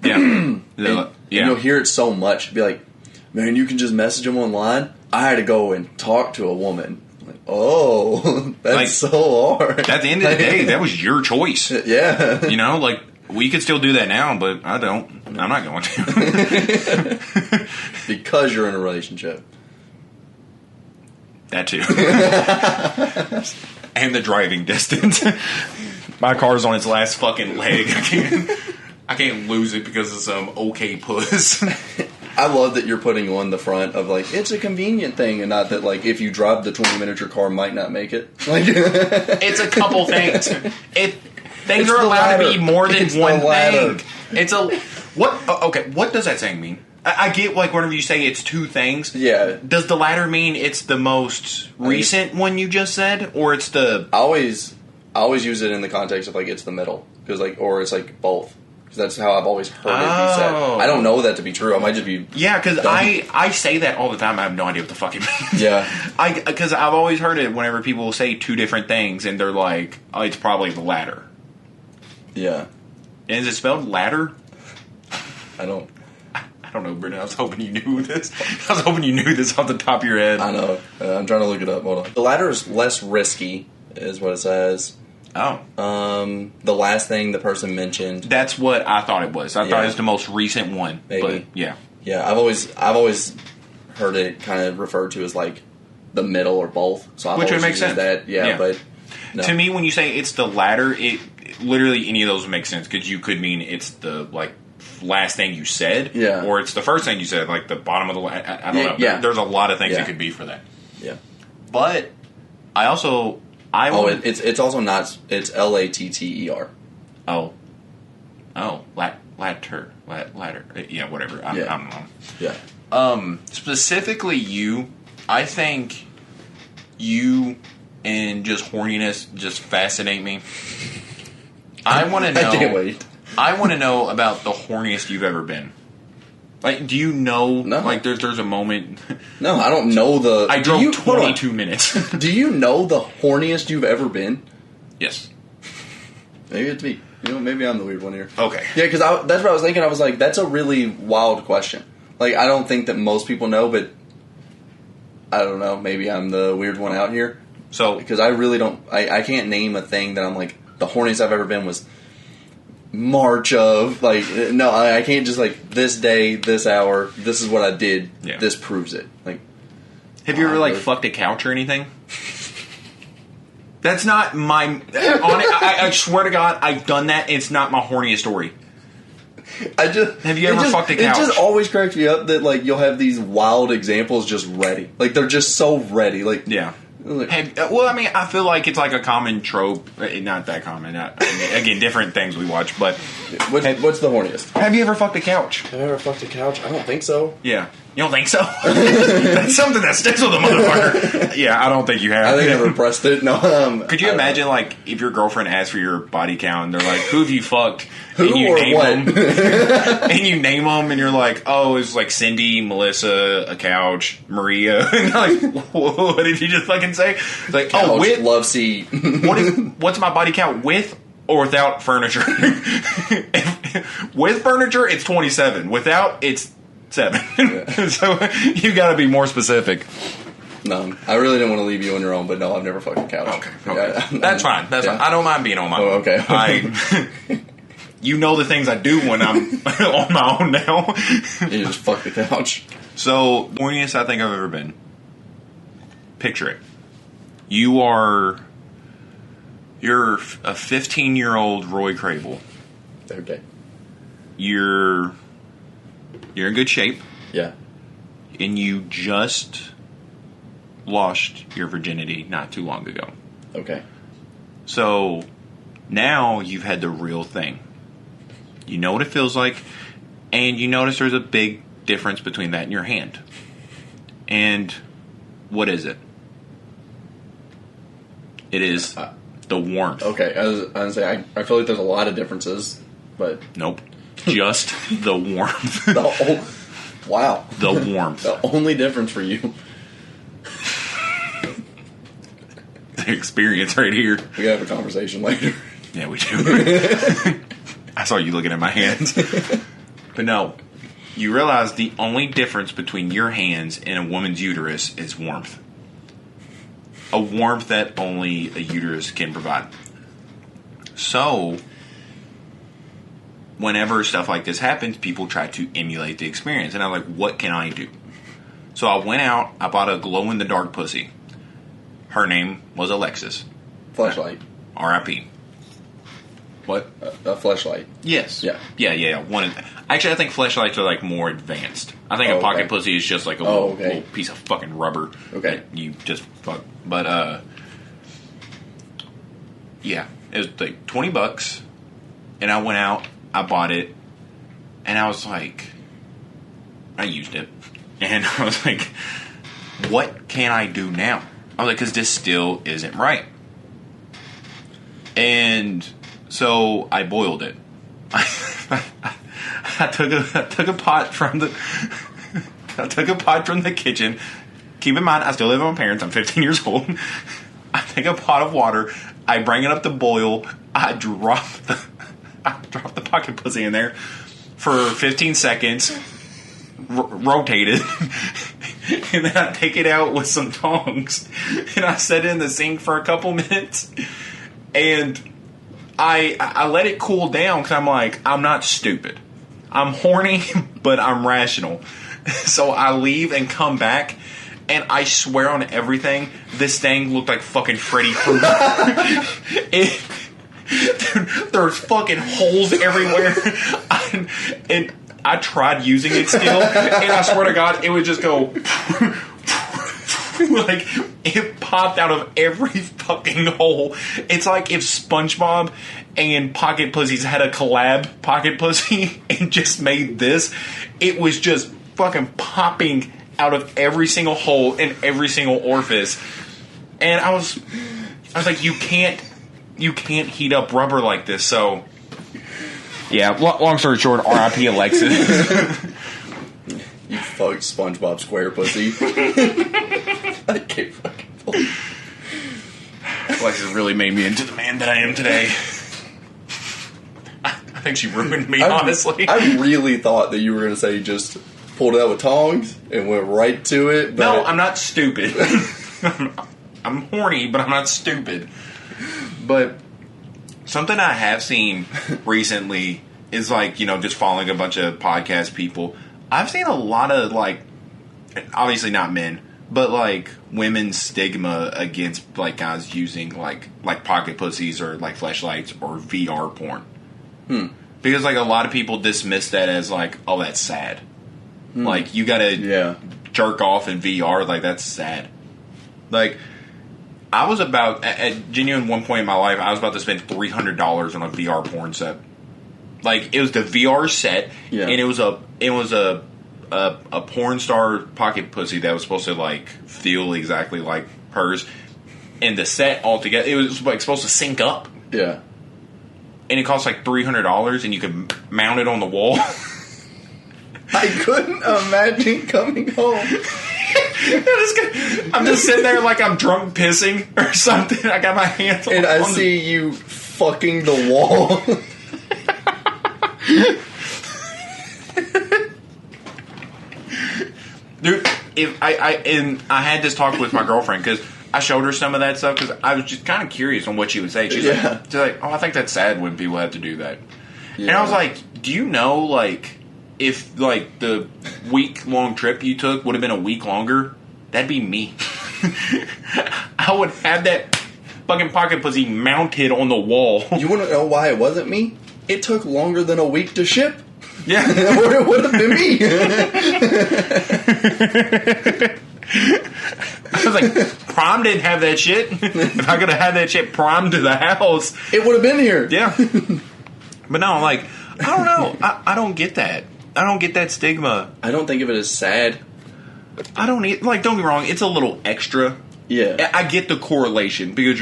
Yeah. And you'll hear it so much. Be like, man, you can just message them online. I had to go and talk to a woman. Like, oh, that's like, so hard. At the end of the day, that was your choice. Yeah. You know, like, we could still do that now, but I don't. I'm not going to. Because you're in a relationship. That too. And the driving distance. My car's on its last fucking leg. I can't lose it because of some okay puss. I love that you're putting on the front of like, it's a convenient thing, and not that like if you drive the 20-minute your car might not make it. Like, it's a couple things. Things are allowed to be more than one thing. It's a what? Okay, what does that saying mean? I get like whenever you say it's two things. Yeah. Does the latter mean it's the most recent one you just said, or it's the? I always use it in the context of like it's the middle, because like, or it's like both. Because that's how I've always heard it be said. I don't know that to be true. I might just be. Yeah, because I say that all the time. I have no idea what the fuck it means. Yeah. Because I've always heard it whenever people say two different things, and they're like, oh, it's probably the latter. Yeah. And is it spelled ladder? I don't know, Brenden. I was hoping you knew this. I was hoping you knew this off the top of your head. I know. I'm trying to look it up. Hold on. The ladder is less risky, is what it says. Oh. The last thing the person mentioned. That's what I thought it was. I thought it was the most recent one. Maybe. But yeah. Yeah, I've always heard it kind of referred to as like the middle or both. So I've Which would make sense. That. Yeah, but no. To me, when you say it's the latter, it literally any of those would make sense because you could mean it's the like last thing you said, or it's the first thing you said, like the bottom of the. I don't know. Yeah. There's a lot of things it could be for that. Yeah, but I also it's also not. It's Latter. Ladder. Yeah, whatever. I don't know. Yeah. Specifically, I think you and just horniness just fascinate me. I want to know. I can't wait. I want to know about the horniest you've ever been. Like, do you know? No. Like, there's a moment. No, I don't know the. I drove 22 minutes. Do you know the horniest you've ever been? Yes. Maybe it's me. You know, maybe I'm the weird one here. Okay. Yeah, because that's what I was thinking. I was like, that's a really wild question. Like, I don't think that most people know, but I don't know. Maybe I'm the weird one out here. So, because I really don't. I can't name a thing that I'm like. The horniest I've ever been was March of, like, no, I can't just, like, this day, this hour, this is what I did, this proves it. Like, Have you ever like fucked a couch or anything? That's not my. I swear to God, I've done that. It's not my horniest story. Have you ever fucked a couch? It just always cracks me up that like you'll have these wild examples just ready. Like they're just so ready. Like yeah. I feel like it's like a common trope. Not that common. Again, different things we watch. But what's the horniest? Have you ever fucked a couch? Have I ever fucked a couch? I don't think so. Yeah. You don't think so? That's something that sticks with a motherfucker. Yeah, I don't think you have. I think I never pressed it. No. Could you imagine, like, if your girlfriend asked for your body count, and they're like, "Who have you fucked?" Who and you or name what? them, and you name them, and you're like, "Oh, it's like Cindy, Melissa, a couch, Maria." And you're like, what did you just fucking say? It's like, couch, with love seat. What's my body count with or without furniture? With furniture, it's 27. Without, it's 7. Yeah. So you got to be more specific. No, I really didn't want to leave you on your own, but no, I've never fucked a couch. Okay. That's fine. That's fine. I don't mind being on my own. Okay. You know the things I do when I'm on my own now. You just fuck the couch. So, horniest I think I've ever been. Picture it. You're a 15-year-old Roy Crable. Okay. You're in good shape. Yeah. And you just lost your virginity not too long ago. Okay. So now you've had the real thing. You know what it feels like, and you notice there's a big difference between that and your hand. And what is it? It is the warmth. Okay, I was going to say, I feel like there's a lot of differences, but... Nope. Just the warmth. Wow. The warmth. The only difference for you. The experience right here. We gotta have a conversation later. Yeah, we do. I saw you looking at my hands. But no, you realize the only difference between your hands and a woman's uterus is warmth. A warmth that only a uterus can provide. So, whenever stuff like this happens, people try to emulate the experience. And I'm like, what can I do? So I went out, I bought a glow-in-the-dark pussy. Her name was Alexis. Fleshlight. R.I.P. What? A Fleshlight. Yes. Yeah. Yeah. Actually, I think Fleshlights are like more advanced. I think a pocket pussy is just like a little piece of fucking rubber. Okay. That you just fuck. But yeah, it was like $20, and I went out, I bought it, and I was like, I used it, and I was like, what can I do now? I was like, because this still isn't right. And so I boiled it. I took a pot from the kitchen. Keep in mind, I still live with my parents. I'm 15 years old. I take a pot of water. I bring it up to boil. I drop the pocket pussy in there for 15 seconds. Rotate it. And then I take it out with some tongs. And I set it in the sink for a couple minutes. And I let it cool down because I'm like, I'm not stupid. I'm horny, but I'm rational. So I leave and come back, and I swear on everything, this thing looked like fucking Freddy Krueger. Dude, there's fucking holes everywhere. And I tried using it still, and I swear to God, it would just go... like, it popped out of every fucking hole. It's like if SpongeBob and Pocket Pussies had a collab Pocket Pussy and just made this. It was just fucking popping out of every single hole in every single orifice. And I was like, you can't heat up rubber like this. So, yeah, long story short, R.I.P. Alexis. You fucked SpongeBob Square Pussy. I can't fucking believe. Alexis really made me into the man that I am today. I think she ruined me, honestly. I really thought that you were going to say just pulled it out with tongs and went right to it. But no, I'm not stupid. I'm horny, but I'm not stupid. But something I have seen recently is like, just following a bunch of podcast people. I've seen a lot of, like, obviously not men, But, like, women's stigma against, like, guys using, like pocket pussies or, like, fleshlights or VR porn. Because, like, a lot of people dismiss that as, like, oh, that's sad. Like, you gotta jerk off in VR. Like, that's sad. Like, I was about, at genuine one point in my life, I was about to spend $300 on a VR porn set. Like, it was the VR set, and it was a porn star pocket pussy that was supposed to, like, feel exactly like hers. And the set altogether, it was, like, supposed to sync up. Yeah. And it cost, like, $300, and you could mount it on the wall. I couldn't imagine coming home. I'm just sitting there like I'm drunk pissing or something. I got my hands on and I see you fucking the wall. Dude, if I had this talk with my girlfriend because I showed her some of that stuff because I was just kind of curious on what she would say. She's like, oh, I think that's sad when people have to do that. Yeah. And I was like, do you know, like, if, like, the week-long trip you took would have been a week longer, that'd be me. I would have that fucking pocket pussy mounted on the wall. You want to know why it wasn't me? It took longer than a week to ship. Yeah. Or it would have been me. I was like, Prom didn't have that shit. If I could have had that shit primed to the house, it would have been here. Yeah. But no, like, I don't know. I don't get that. I don't get that stigma. I don't think of it as sad. I don't need, like, don't get me wrong, it's a little extra. Yeah. I get the correlation because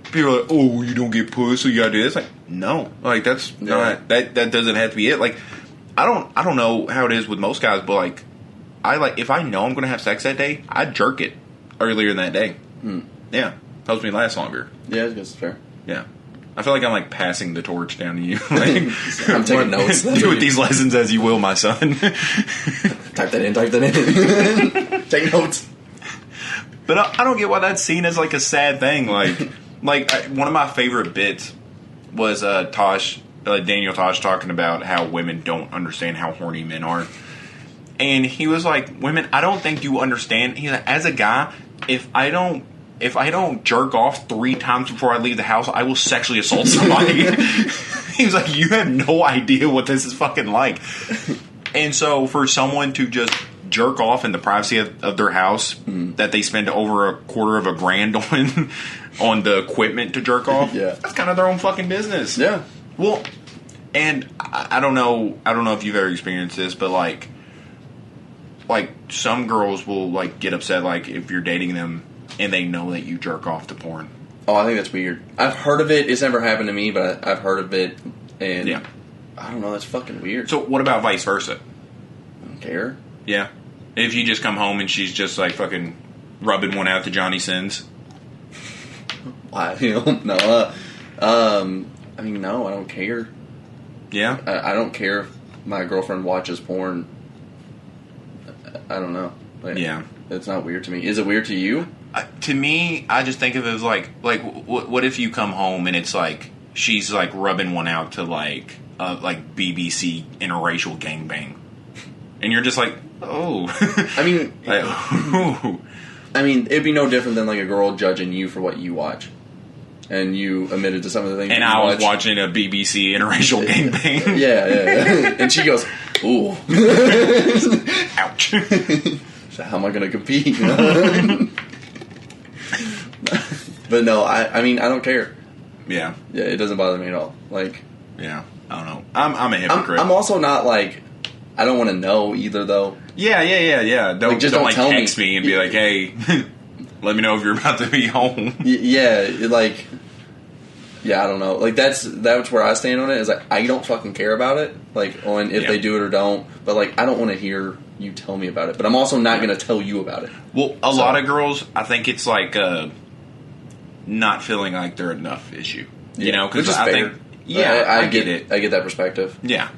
people are like, oh, you don't get pussy, so you gotta do this. Like, no. Like, that's not, that doesn't have to be it. Like, I don't know how it is with most guys, but, like, if I know I'm gonna have sex that day, I jerk it earlier in that day. Yeah. Helps me last longer. Yeah, I guess it's fair. Yeah. I feel like I'm, like, passing the torch down to you. Like, I'm taking notes. Do with these lessons as you will, my son. Type that in. Take notes. But I don't get why that's seen as, like, a sad thing. Like one of my favorite bits was Daniel Tosh talking about how women don't understand how horny men are. And he was like, women, I don't think you understand. He's like, as a guy, if I don't jerk off 3 times before I leave the house, I will sexually assault somebody. He was like, you have no idea what this is fucking like. And so for someone to just jerk off in the privacy of their house that they spend over $250,000 on the equipment to jerk off, that's kind of their own fucking business. Yeah. Well, and I don't know if you've ever experienced this, but like some girls will, like, get upset, like, if you're dating them and they know that you jerk off to porn. Oh, I think that's weird. I've heard of it. It's never happened to me, but I've heard of it. And I don't know. That's fucking weird. So what about vice versa? I don't care. Yeah. If you just come home and she's just, like, fucking rubbing one out to Johnny Sins. Why? No. I mean, no, I don't care. Yeah? I don't care if my girlfriend watches porn. I don't know. Like, yeah. It's not weird to me. Is it weird to you? To me, I just think of it as like what if you come home and it's like she's like rubbing one out to like BBC interracial gangbang, and you're just like, oh. I mean, like, I mean, it'd be no different than like a girl judging you for what you watch, and you admitted to some of the things. And I was watching a BBC interracial gangbang. Yeah, and she goes, ooh, ouch. So how am I going to compete? But no, I mean, I don't care. Yeah, it doesn't bother me at all. Like, yeah, I don't know. I'm a hypocrite. I'm also not like, I don't want to know either, though. Yeah. Don't like, just don't tell text me and be like, hey, let me know if you're about to be home. Yeah, like, yeah, I don't know. Like, that's where I stand on it. Is like, I don't fucking care about it. Like, on if they do it or don't. But like, I don't want to hear you tell me about it. But I'm also not going to tell you about it. Well, a lot of girls, I think it's like not feeling like they're enough issue. You know, because I think, I get it. I get that perspective. Yeah.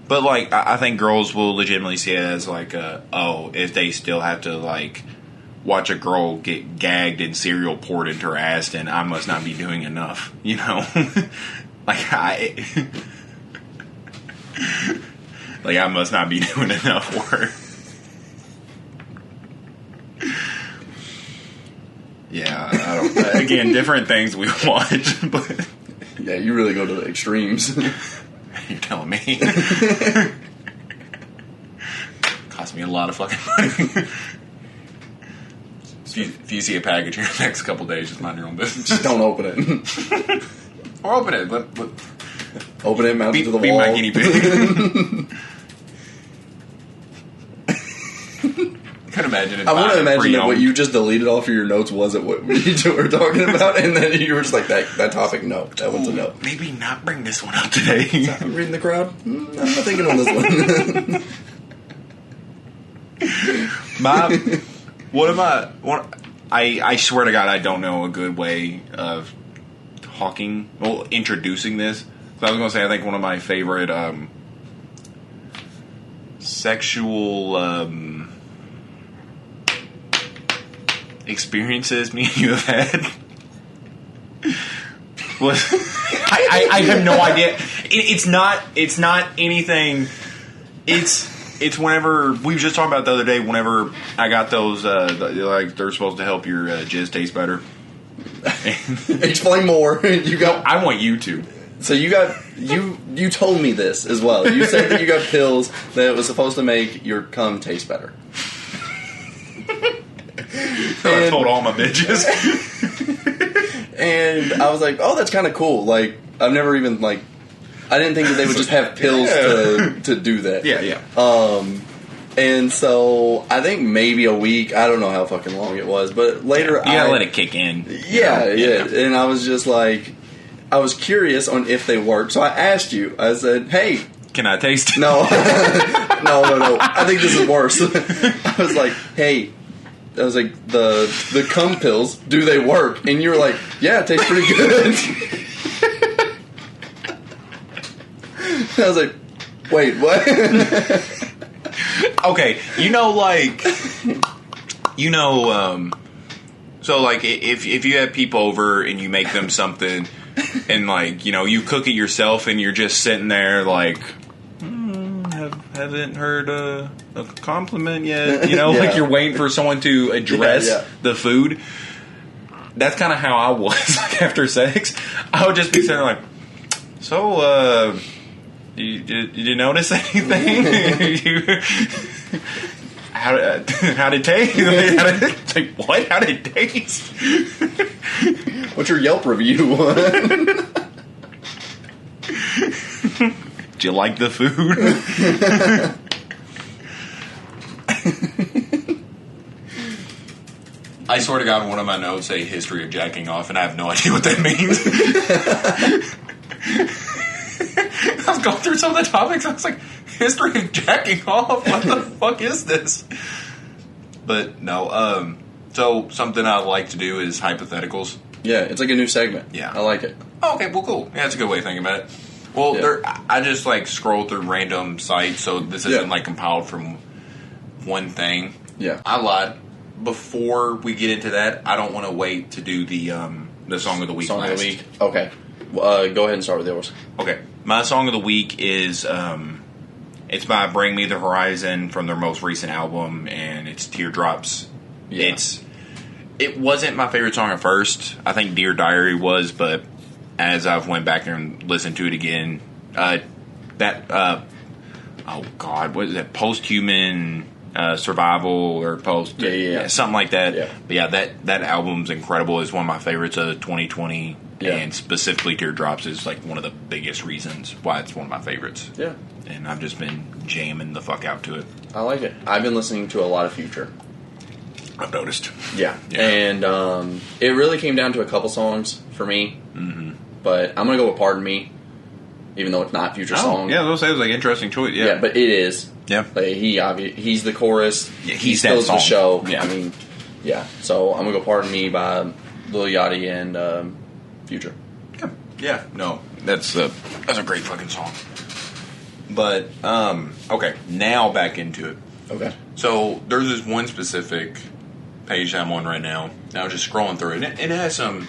But like, I think girls will legitimately see it as like, if they still have to like watch a girl get gagged and cereal poured into her ass, then I must not be doing enough. You know, like I must not be doing enough work. Yeah, I don't, again, different things we watch, but yeah, you really go to the extremes. You're telling me. Cost me a lot of fucking money. If you see a package here in the next couple days, just mind your own business. Just don't open it. Or open it. Open it, mount it to the be wall. my guinea pig. I can imagine it. I want to imagine that what you just deleted off of your notes wasn't what you two were talking about, and then you were just like, that topic, no. That one's a no. Maybe not bring this one up today. I'm reading the crowd. I'm not thinking on this one. I swear to God, I don't know a good way of introducing this. So I was going to say, I think one of my favorite sexual experiences me and you have had was I have no idea. It's not anything. It's whenever we were just talking about the other day. Whenever I got those, like they're supposed to help your jizz taste better. Explain more. I want you to. So you told me this as well. You said that you got pills that was supposed to make your cum taste better. I told all my bitches. And I was like, oh, that's kind of cool. Like, I've never even, like, I didn't think that they would just have pills to do that. Yeah. And so I think maybe a week. I don't know how fucking long it was, but later you gotta let it kick in. Yeah. And I was just like, I was curious on if they worked. So I asked you. I said, "Hey, can I taste it?" No, no. I think this is worse. I was like, "Hey." I was like, the cum pills, do they work? And you were like, yeah, it tastes pretty good. I was like, wait, what? Okay, so like if you have people over and you make them something and like, you cook it yourself and you're just sitting there like, haven't heard a compliment yet, like you're waiting for someone to address the food. That's kind of how I was like, after sex. I would just be sitting there like, so did you notice anything? How did it taste? Like, what? How did it taste? What's your Yelp review? Do you like the food? I swear to God, one of my notes say history of jacking off, and I have no idea what that means. I was going through some of the topics. I was like, history of jacking off? What the fuck is this? But no, so something I like to do is hypotheticals. Yeah, it's like a new segment. Yeah. I like it. Oh, okay, well, cool. Yeah, that's a good way of thinking about it. Well, I just like scroll through random sites, so this isn't like compiled from one thing. Yeah. I lied. Before we get into that, I don't want to wait to do the song of the week. Song of the week. Okay. Go ahead and start with yours. Okay. My song of the week is it's by Bring Me the Horizon from their most recent album, and it's Teardrops. Yeah. It wasn't my favorite song at first. I think Dear Diary was, but as I've went back and listened to it again, oh God, what is that? Post-Human Survival or Post... Yeah. Something like that. Yeah. But yeah, that album's incredible. It's one of my favorites of 2020. Yeah. And specifically Teardrops is like one of the biggest reasons why it's one of my favorites. Yeah. And I've just been jamming the fuck out to it. I like it. I've been listening to a lot of Future. I've noticed. Yeah. And it really came down to a couple songs for me. Mm-hmm. But I'm going to go with Pardon Me, even though it's not Future's song. Yeah, I was going to say it was like an interesting choice. Yeah, but it is. Yeah. Like, he's the chorus. Yeah, he he's that steals song. the show. Yeah. I mean, yeah. So I'm going to go Pardon Me by Lil Yachty and Future. Yeah. No, that's a great fucking song. But, okay, now back into it. Okay. So there's this one specific page I'm on right now. I was just scrolling through it, and it has some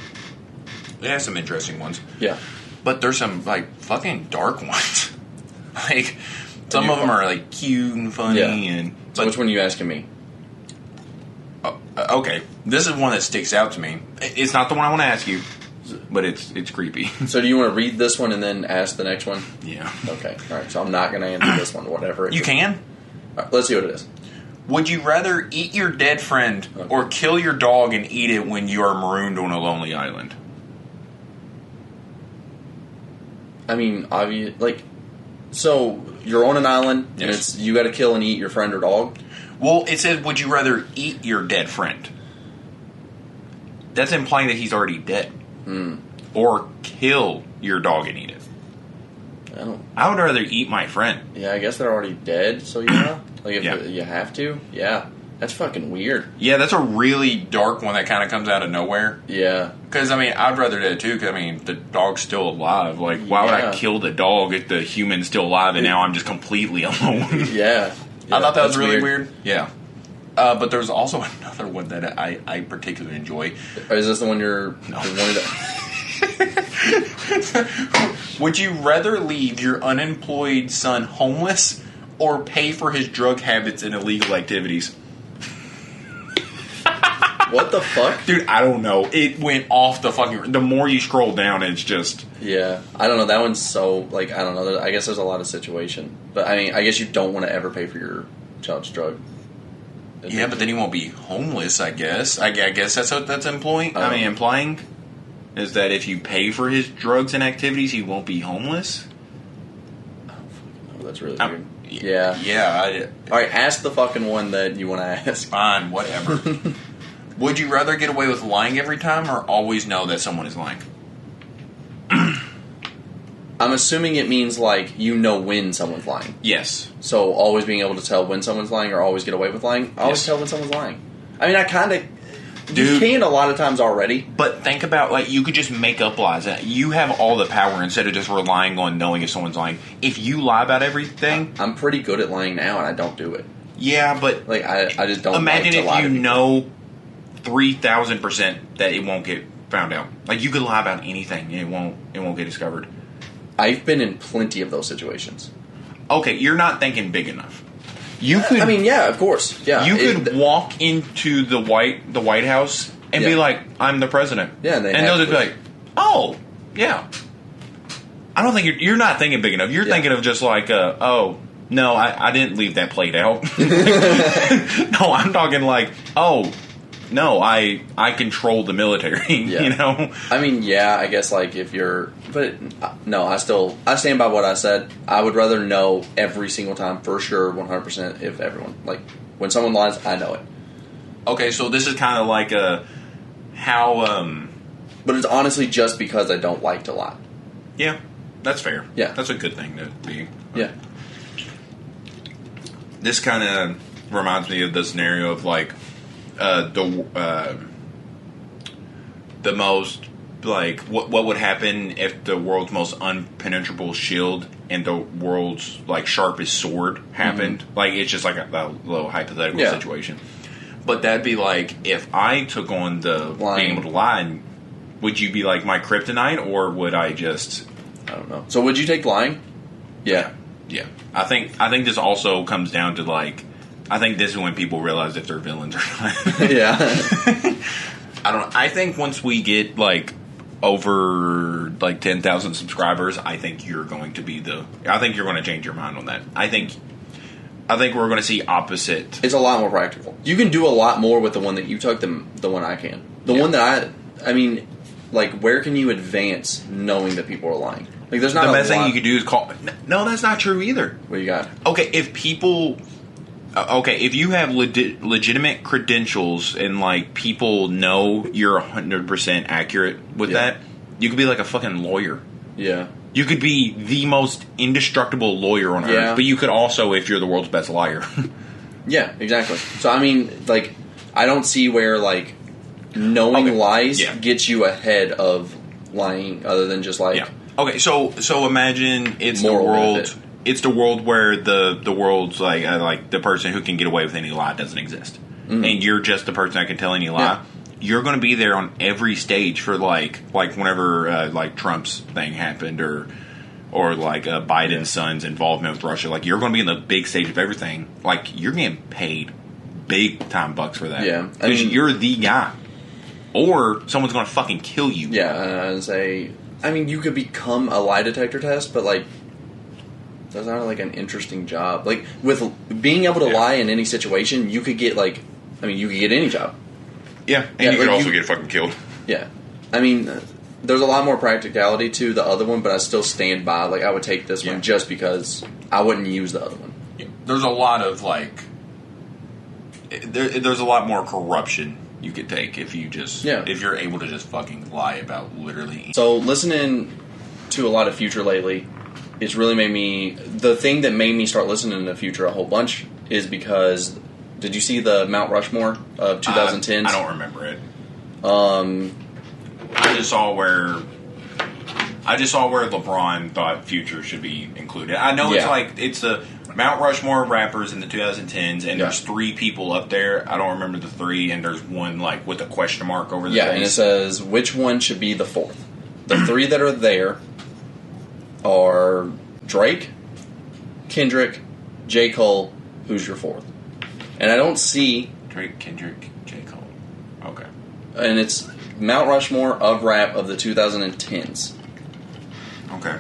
interesting ones. Yeah. But there's some, like, fucking dark ones. Like, some of them are, like, cute and funny. Yeah. And So which one are you asking me? Okay, this is one that sticks out to me. It's not the one I want to ask you, but it's creepy. So do you want to read this one and then ask the next one? Yeah. Okay. All right. So I'm not going to answer this one. Whatever. You can. All right, let's see what it is. Would you rather eat your dead friend or kill your dog and eat it when you are marooned on a lonely island? I mean, so you're on an island and Yes. you got to kill and eat your friend or dog. Well, it says, would you rather eat your dead friend? That's implying that he's already dead. Or kill your dog and eat it. I would rather eat my friend. Yeah, I guess they're already dead. So yeah, like if Yeah. you have to, yeah, that's fucking weird. Yeah, that's a really dark one that kind of comes out of nowhere. Yeah, Because, I mean, I'd rather that too, because, I mean, the dog's still alive. Like, why would I kill the dog if the human's still alive and now I'm just completely alone? yeah. I thought that was really weird. Yeah. But there's also another one that I particularly enjoy. Is this the one you're? No. Would you rather leave your unemployed son homeless or pay for his drug habits and illegal activities? What the fuck? Dude, I don't know. It went off the fucking... The more you scroll down, it's just... Yeah, I don't know. That one's so, I don't know. I guess there's a lot of situation. But, I mean, I guess you don't want to ever pay for your child's drug. Yeah, but then he won't be homeless, I guess. I guess that's what that's implying. Implying is that if you pay for his drugs and activities, he won't be homeless. Oh, that's really weird. Yeah. Yeah. All right, ask the fucking one that you want to ask. Fine, whatever. Would you rather get away with lying every time or always know that someone is lying? I'm assuming it means, when someone's lying. Yes. So always being able to tell when someone's lying or always get away with lying? I always tell when someone's lying. I mean, I kind of... You can a lot of times already. But think about, you could just make up lies. You have all the power instead of just relying on knowing if someone's lying. If you lie about everything... I'm pretty good at lying now, and I don't do it. Yeah, but... I just don't imagine like to lie if to you people. know 3,000% that it won't get found out. You could lie about anything, and it won't get discovered. I've been in plenty of those situations. Okay, you're not thinking big enough. You could. I mean, yeah, of course. Yeah, you could walk into the White House and be like, "I'm the president." Yeah, and they'll just be like, "Oh, yeah." I don't think you're not thinking big enough. You're thinking of just "Oh, no, I didn't leave that plate out." No, I'm talking "Oh, no, I control the military." Yeah. You know. I mean, yeah, I guess if you're, but no, I stand by what I said. I would rather know every single time for sure, 100%. If everyone when someone lies, I know it. Okay, so this is kind of how. But it's honestly just because I don't like to lie. Yeah, that's fair. Yeah, that's a good thing to be. Yeah. This kind of reminds me of the scenario of the most what would happen if the world's most unpenetrable shield and the world's sharpest sword happened. It's just a little hypothetical situation. But that'd be if I took on the being able to lie, would you be my kryptonite, or would I just... I don't know. So would you take lying? Yeah. Yeah. I think this also comes down to I think this is when people realize if they're villains or not. Yeah. I don't know. I think once we get over 10,000 subscribers, I think you're going to be I think you're going to change your mind on that. I think we're going to see opposite. It's a lot more practical. You can do a lot more with the one that you took than the one I can. The one that I mean, where can you advance knowing that people are lying? There's not the a best thing lot. you could do is call. No, that's not true either. What you got? Okay, if people. Okay, if you have legitimate credentials and people know you're 100% accurate with that, you could be a fucking lawyer. Yeah. You could be the most indestructible lawyer on earth, but you could also, if you're the world's best liar. Yeah, exactly. So I mean, I don't see where knowing lies gets you ahead of lying, other than just Okay, so imagine it's the moral world. benefit. It's the world where the world's the person who can get away with any lie doesn't exist, and you're just the person that can tell any lie. Yeah. You're going to be there on every stage for whenever Trump's thing happened or Biden's son's involvement with Russia. You're going to be in the big stage of everything. You're getting paid big time bucks for that. Yeah. Because you're the guy. Or someone's going to fucking kill you. Yeah, and say... I mean, you could become a lie detector test, but, like... That's not, like, an interesting job. Like, with being able to lie in any situation, you could get, like... I mean, you could get any job. Yeah, and you could also get fucking killed. Yeah. I mean... There's a lot more practicality to the other one, but I still stand by. Like, I would take this one just because I wouldn't use the other one. Yeah. There's a lot of, like... There's a lot more corruption you could take if you just... Yeah. If you're able to just fucking lie about literally... So, listening to a lot of Future lately, it's really made me... The thing that made me start listening to Future a whole bunch is because... Did you see the Mount Rushmore of 2010s? I don't remember it. I just saw where LeBron thought Future should be included. I know it's the Mount Rushmore of rappers in the 2010s, and there's 3 people up there. I don't remember the 3, and there's one like with a question mark over the face. And it says which one should be the 4th. The 3 that are there are Drake, Kendrick, J. Cole. Who's your 4th? And I don't see Drake, Kendrick, J. Cole. Okay, and it's Mount Rushmore of rap of the 2010s. Okay.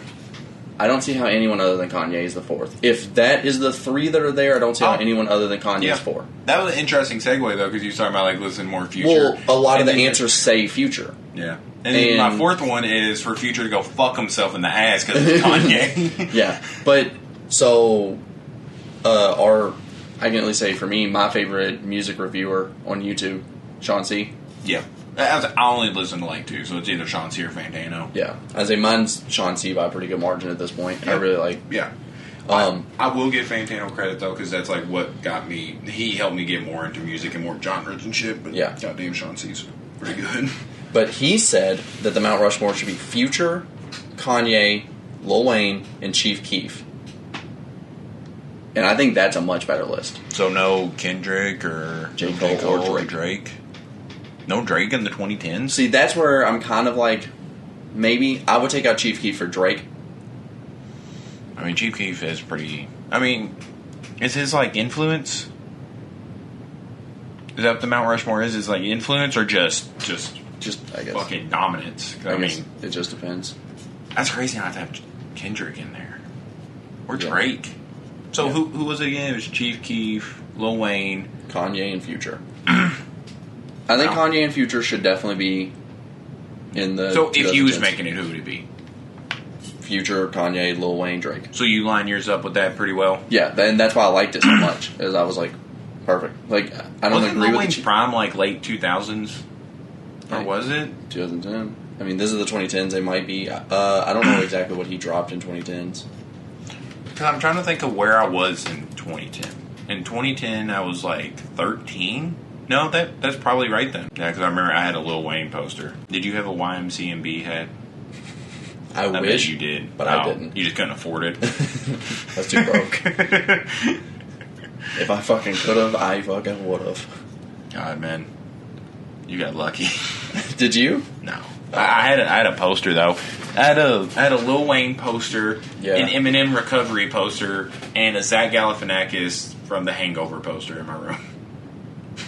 I don't see how anyone other than Kanye is the 4th. If that is the 3 that are there, I don't see how anyone other than Kanye is 4. That was an interesting segue, though, because you were talking about, like, listening more Future. Well, a lot of the answers say Future. Yeah. And then my 4th one is for Future to go fuck himself in the ass because it's Kanye. Yeah. But, so, I can at least say for me, my favorite music reviewer on YouTube, Sean C. Yeah. I only listen to like 2, so it's either Sean C or Fantano. Yeah, I say mine's Sean C by a pretty good margin at this point. Yeah. I really like. Yeah, I will give Fantano credit though, because that's like what got me. He helped me get more into music and more genres and shit. But goddamn, Sean C's pretty good. But he said that the Mount Rushmore should be Future, Kanye, Lil Wayne, and Chief Keef. And I think that's a much better list. So no Kendrick or J. Cole or Drake. No Drake in the 2010s? See, that's where I'm kind of like, maybe I would take out Chief Keef for Drake. I mean, Chief Keef is pretty... I mean, is his, like, influence... Is that what the Mount Rushmore is? Is like influence or just I guess fucking dominance? I mean, it just depends. That's crazy not to have Kendrick in there. Or Drake. So who was it again? It was Chief Keef, Lil Wayne... Kanye and Future. I think Kanye and Future should definitely be in the... So if you was making it, who would it be? Future, Kanye, Lil Wayne, Drake. So you line yours up with that pretty well? Yeah, and that's why I liked it so much. Is I was like, perfect. Like, I don't agree Lil with Wayne's prime like late 2000s? Or was it? 2010. I mean, this is the 2010s. They might be. I don't know exactly what he dropped in 2010s. Because I'm trying to think of where I was in 2010. In 2010, I was like 13. No, that's probably right then. Yeah, because I remember I had a Lil Wayne poster. Did you have a YMCMB hat? I wish you did, but I didn't. You just couldn't afford it. That's too broke. If I fucking could have, I fucking would have. God, man, you got lucky. Did you? No, I had a poster though. I had a Lil Wayne poster, an Eminem Recovery poster, and a Zach Galifianakis from The Hangover poster in my room.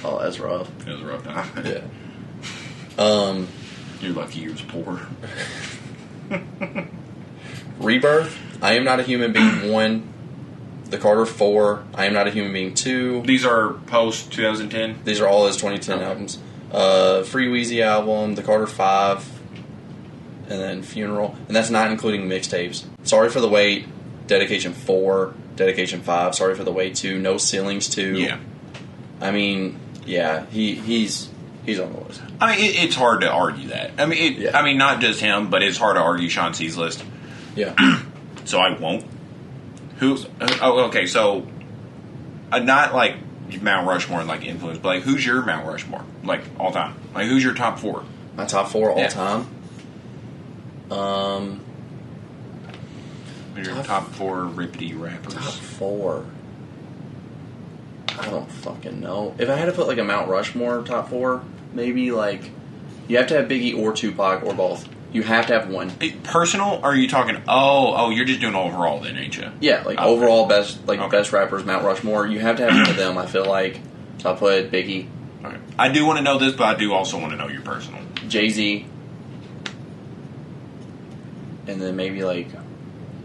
Oh, that's rough. It was a rough time. Yeah. You're lucky you was poor. Rebirth, I Am Not a Human Being 1. The Carter 4, I Am Not a Human Being 2. These are post 2010? These are all his 2010 albums. Free Weezy album, The Carter 5, and then Funeral. And that's not including mixtapes. Sorry for the Wait, Dedication 4, Dedication 5, Sorry for the Wait 2, No Ceilings 2. Yeah. I mean, yeah, he's on the list. I mean, it's hard to argue that. I mean, I mean, not just him, but it's hard to argue Sean C's list. Yeah. So I won't. Who's... Oh, okay, so... not like Mount Rushmore, like influence, but like, who's your Mount Rushmore? Like, all time. Like, who's your top 4? My top 4 all time? Your top 4 rippity rappers. Top 4... I don't fucking know. If I had to put like a Mount Rushmore top 4, maybe like you have to have Biggie or Tupac or both. You have to have one. Personal? Or are you talking? Oh, you're just doing overall then, ain't you? Yeah, like overall best rappers, Mount Rushmore. You have to have one of them. I feel like So I'll put Biggie, Okay. I do want to know this, but I do also want to know your personal. Jay-Z, and then maybe like,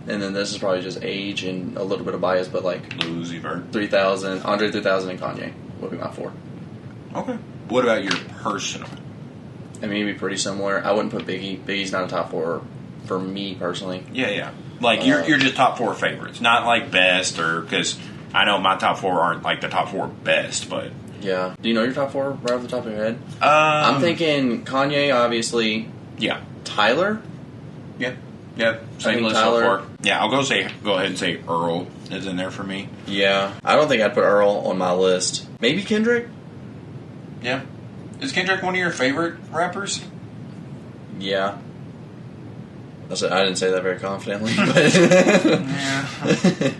and then this is probably just age and a little bit of bias, but like Lil Uzi Vert. 3000, Andre 3000, and Kanye would be my 4. Okay. What about your personal? I mean, it'd be pretty similar. I wouldn't put Biggie. Biggie's not a top 4 for me personally. Yeah. Like you're just top 4 favorites, not like best, or because I know my top 4 aren't like the top 4 best, but Yeah. Do you know your top 4 right off the top of your head? I'm thinking Kanye, obviously. Yeah. Tyler? Yeah. Same list so far. Yeah, I'll go ahead and say Earl is in there for me. Yeah. I don't think I'd put Earl on my list. Maybe Kendrick? Yeah. Is Kendrick one of your favorite rappers? Yeah. I didn't say that very confidently, but Yeah.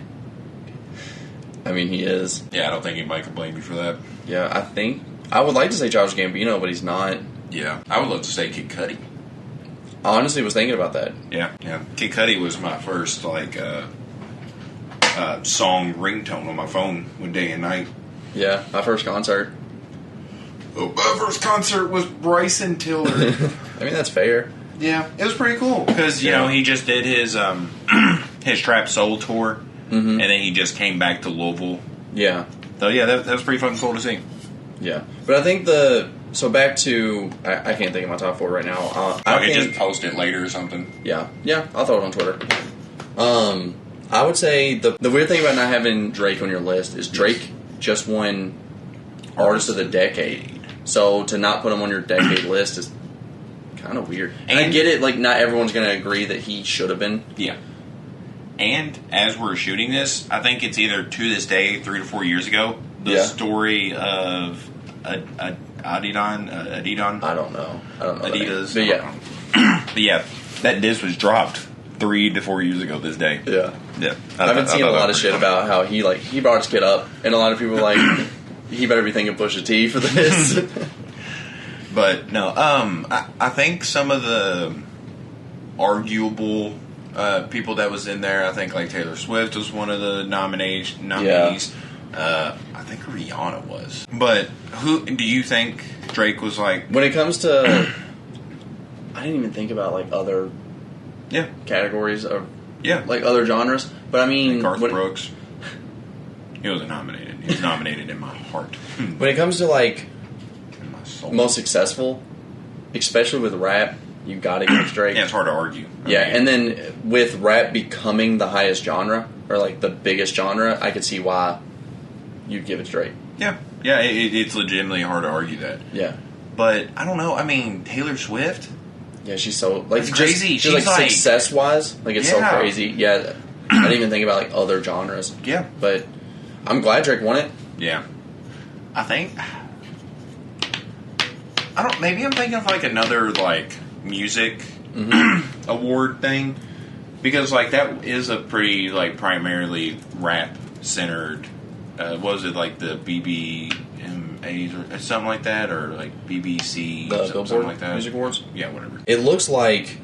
I mean, he is. Yeah, I don't think anybody can blame you for that. Yeah, I think I would like to say Childish Gambino, but he's not. Yeah, I would love to say Kid Cudi. I honestly was thinking about that. Yeah. Kid Cudi was my first song ringtone on my phone day and night. Yeah, my first concert. Oh, my first concert was Bryson Tiller. I mean, that's fair. Yeah, it was pretty cool because you know he just did his his Trap Soul tour, and then he just came back to Louisville. Yeah. So yeah, that was pretty fucking cool to see. Yeah, but I think so back to I can't think of my top 4 right now. I think, just post it later or something. Yeah, I'll throw it on Twitter. I would say the weird thing about not having Drake on your list is Drake just won Artist of the Decade. So to not put him on your decade list is kind of weird. And I get it, like not everyone's going to agree that he should have been. Yeah. And as we're shooting this, I think it's either to this day, 3 to 4 years ago, the story of Adidon. I don't know. Adidas. But yeah. But yeah, that disc was dropped 3 to 4 years ago this day. Yeah. Yeah. I've been seeing a lot of shit about how he brought his kid up, and a lot of people were like, he better be thinking Pusha T for this. But no, I think some of the arguable people that was in there, I think like Taylor Swift was one of the nominees. Yeah. I think Rihanna was. But who do you think Drake was like? When it comes to, I didn't even think about like other categories of like other genres. But I mean, Garth Brooks. He wasn't nominated. He was nominated in my heart. When it comes to like in my soul. Most successful, especially with rap, you got to give Drake. Yeah, it's hard to argue. And then with rap becoming the highest genre or like the biggest genre, I could see why you'd give it to Drake. Yeah, it's legitimately hard to argue that. Yeah, but I don't know. I mean, Taylor Swift. Yeah, she's so like it's crazy. She's like success wise, like it's so crazy. Yeah, I didn't even think about like other genres. Yeah, but I'm glad Drake won it. Yeah, I think. Maybe I'm thinking of like another like music award thing because like that is a pretty like primarily rap centered. Was it like the BBMAs or something like that, or like BBC, the something like that? Music Awards? Yeah, whatever. It looks like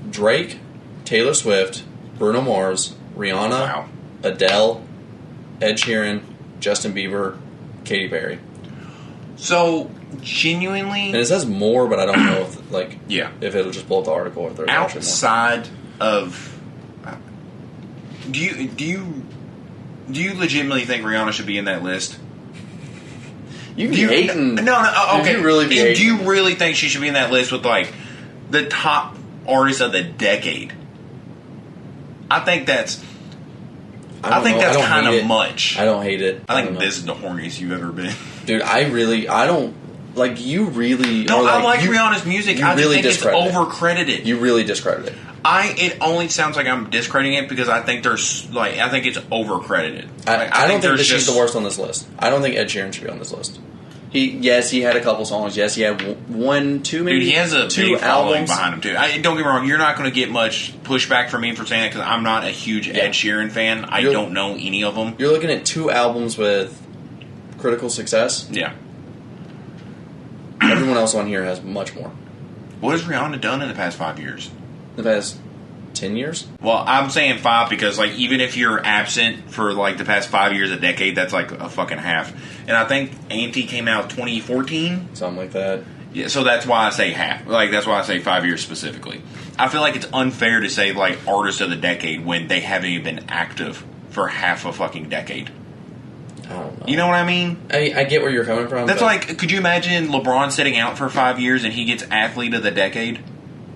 Drake, Taylor Swift, Bruno Mars, Rihanna, Adele, Ed Sheeran, Justin Bieber, Katy Perry. So genuinely, and it says more, but I don't know if if it'll just pull up the article or if there's outside of. Do you legitimately think Rihanna should be in that list? You be hating. No, okay. Do you really think she should be in that list with like the top artists of the decade? I think that's kind of much. I don't hate it. I think this is the horniest you've ever been. Dude, I don't like you really. No, I like Rihanna's music. I just think it's overcredited. You really discredit it. It only sounds like I'm discrediting it because I think I think it's overcredited. I don't think that she's the worst on this list. I don't think Ed Sheeran should be on this list. He had a couple songs. Yes, he had one, two, maybe. Dude, he has a two big following albums behind him too. Don't get me wrong. You're not going to get much pushback from me for saying that because I'm not a huge Ed Sheeran fan. I don't know any of them. You're looking at 2 albums with critical success. Yeah. Everyone else on here has much more. What has Rihanna done in the past 5 years? The past 10 years? Well, I'm saying 5 because, like, even if you're absent for, like, the past 5 years, a decade, that's, like, a fucking half. And I think Auntie came out 2014. Something like that. Yeah, so that's why I say half. Like, that's why I say 5 years specifically. I feel like it's unfair to say, like, artist of the decade when they haven't even been active for half a fucking decade. I don't know. You know what I mean? I get where you're coming from. That's like, could you imagine LeBron sitting out for 5 years and he gets athlete of the decade?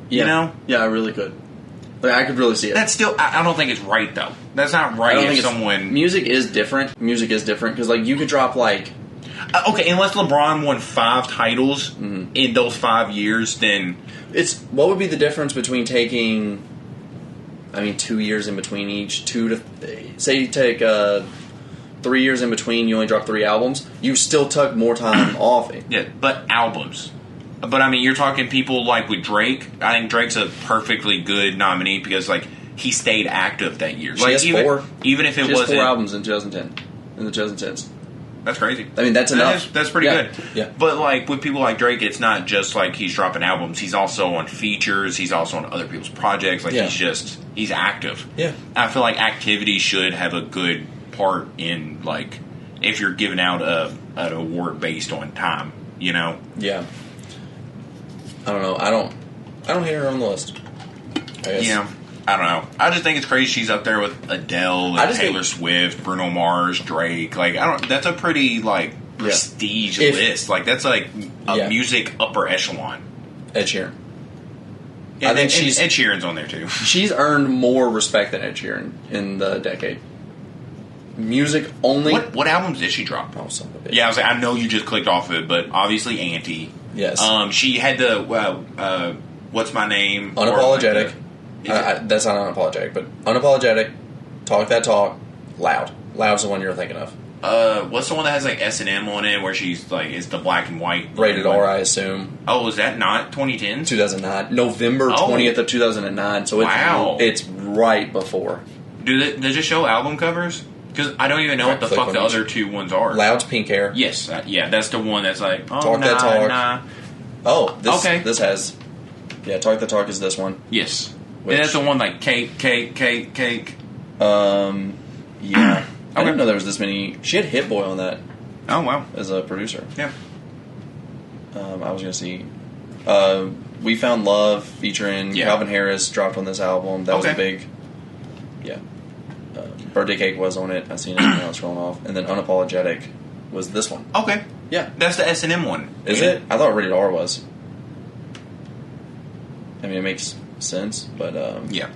Yeah. You know? Yeah, I really could. Like, I could really see it. That's still, I don't think it's right, though. That's not right if someone... Music is different. Music is different, because, like, you could drop, like... okay, unless LeBron won 5 titles in those 5 years, then... What would be the difference between taking... 2 years in between each? Say you take 3 years in between, you only drop 3 albums. You still took more time off. Yeah, but albums. But, you're talking people like with Drake. I think Drake's a perfectly good nominee because, like, he stayed active that year. She has 4. Even if it wasn't... She has 4 albums in 2010. In the 2010s. That's crazy. That's enough. That's pretty good. Yeah. But, like, with people like Drake, it's not just, like, he's dropping albums. He's also on features. He's also on other people's projects. Like, he's active. Yeah. I feel like activity should have a good part in, like, if you're giving out an award based on time, you know? Yeah. I don't know. I don't hate her on the list. I guess. Yeah. I don't know. I just think it's crazy she's up there with Adele, and Taylor Swift, Bruno Mars, Drake. Like, that's a pretty, like, prestige list. Like, that's like a music upper echelon. Ed Sheeran. Yeah, I think Ed Sheeran's on there too. She's earned more respect than Ed Sheeran in the decade. Music only. What albums did she drop? Oh, son of a bitch. Yeah, I know you just clicked off of it, but obviously Auntie. Yes. She had the What's My Name? Unapologetic. That's not unapologetic, but unapologetic. Talk that talk. Loud. Loud's the one you're thinking of. What's the one that has like S&M on it, where she's like, it's the black and white? Rated R, I assume. Oh, is that not 2010? 2009. November 20th of 2009. So it's right before. Does it show album covers? Because I don't even know what the fuck the other 2 ones are. Loud's Pink Hair. Yes, that's the one that's like, oh, Talk That Talk. Nah. Oh, this has... Yeah, Talk That Talk is this one. Yes. And that's the one like cake. Yeah. I didn't know there was this many. She had Hit Boy on that. Oh, wow. As a producer. Yeah. I was going to see. We Found Love featuring Calvin Harris dropped on this album. That was a big. Yeah. Birthday Cake was on it. I seen it when I was scrolling off. And then Unapologetic was this one. Okay. Yeah. That's the S&M one. Is it? I thought Rated R was. It makes sense, but yeah.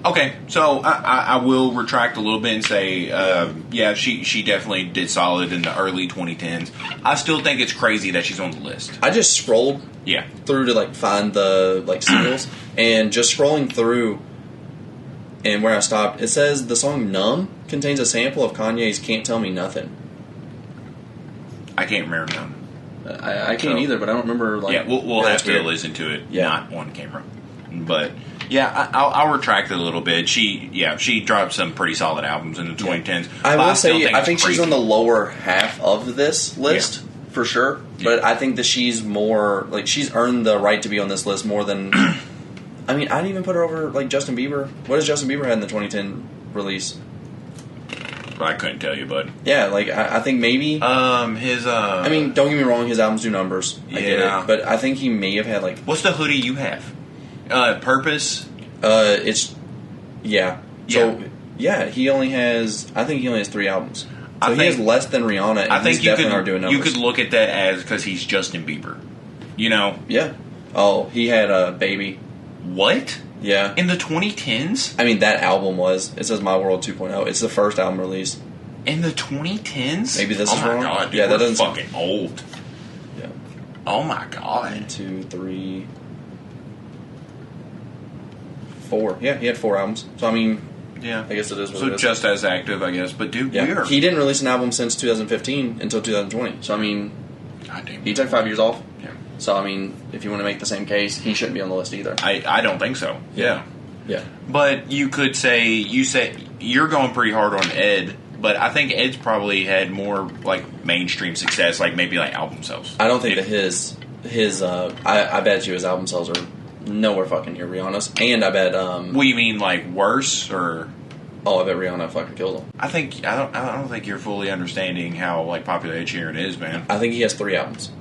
Okay, so I will retract a little bit and say, she definitely did solid in the early 2010s. I still think it's crazy that she's on the list. I just scrolled through to like find the like singles, and just scrolling through, and where I stopped, it says the song "Numb" contains a sample of Kanye's "Can't Tell Me Nothing." I can't remember Numb. I can't either, but I don't remember. Like, yeah, we'll have to listen to it, not on camera. But yeah, I'll retract it a little bit. She dropped some pretty solid albums in the 2010s. I will say, I think she's on the lower half of this list for sure. But I think that she's more like she's earned the right to be on this list more than. I didn't even put her over like Justin Bieber. What does Justin Bieber had in the 2010 release? I couldn't tell you, bud. Yeah, like I think maybe his. don't get me wrong, his albums do numbers. I get it, but I think he may have had like. What's the hoodie you have? Purpose. It's So he only has. I think he only has 3 albums. So he has less than Rihanna. And I think you could doing numbers. You could look at that as because he's Justin Bieber. You know. Yeah. Oh, he had Baby. What? Yeah. In the 2010s? That album was. It says My World 2.0. It's the first album released. In the 2010s? Maybe this is wrong. Oh my god, dude, that doesn't fucking old. Yeah. Oh my god. 1, 2, 3, 4. Yeah, he had 4 albums. So yeah, I guess it is what so it is. Just as active, I guess. But dude, weird. He didn't release an album since 2015 until 2020. So god damn, he took 5 years off. Yeah. So if you want to make the same case, he shouldn't be on the list either. I don't think so. Yeah. Yeah. But you could say you're going pretty hard on Ed, but I think Ed's probably had more like mainstream success, like maybe like album sales. I don't think that his I bet you his album sales are nowhere fucking near Rihanna's. And I bet. What do you mean, like worse or? Oh, I bet Rihanna fucking killed him. I don't think you're fully understanding how like popular Ed Sheeran is, man. I think he has 3 albums,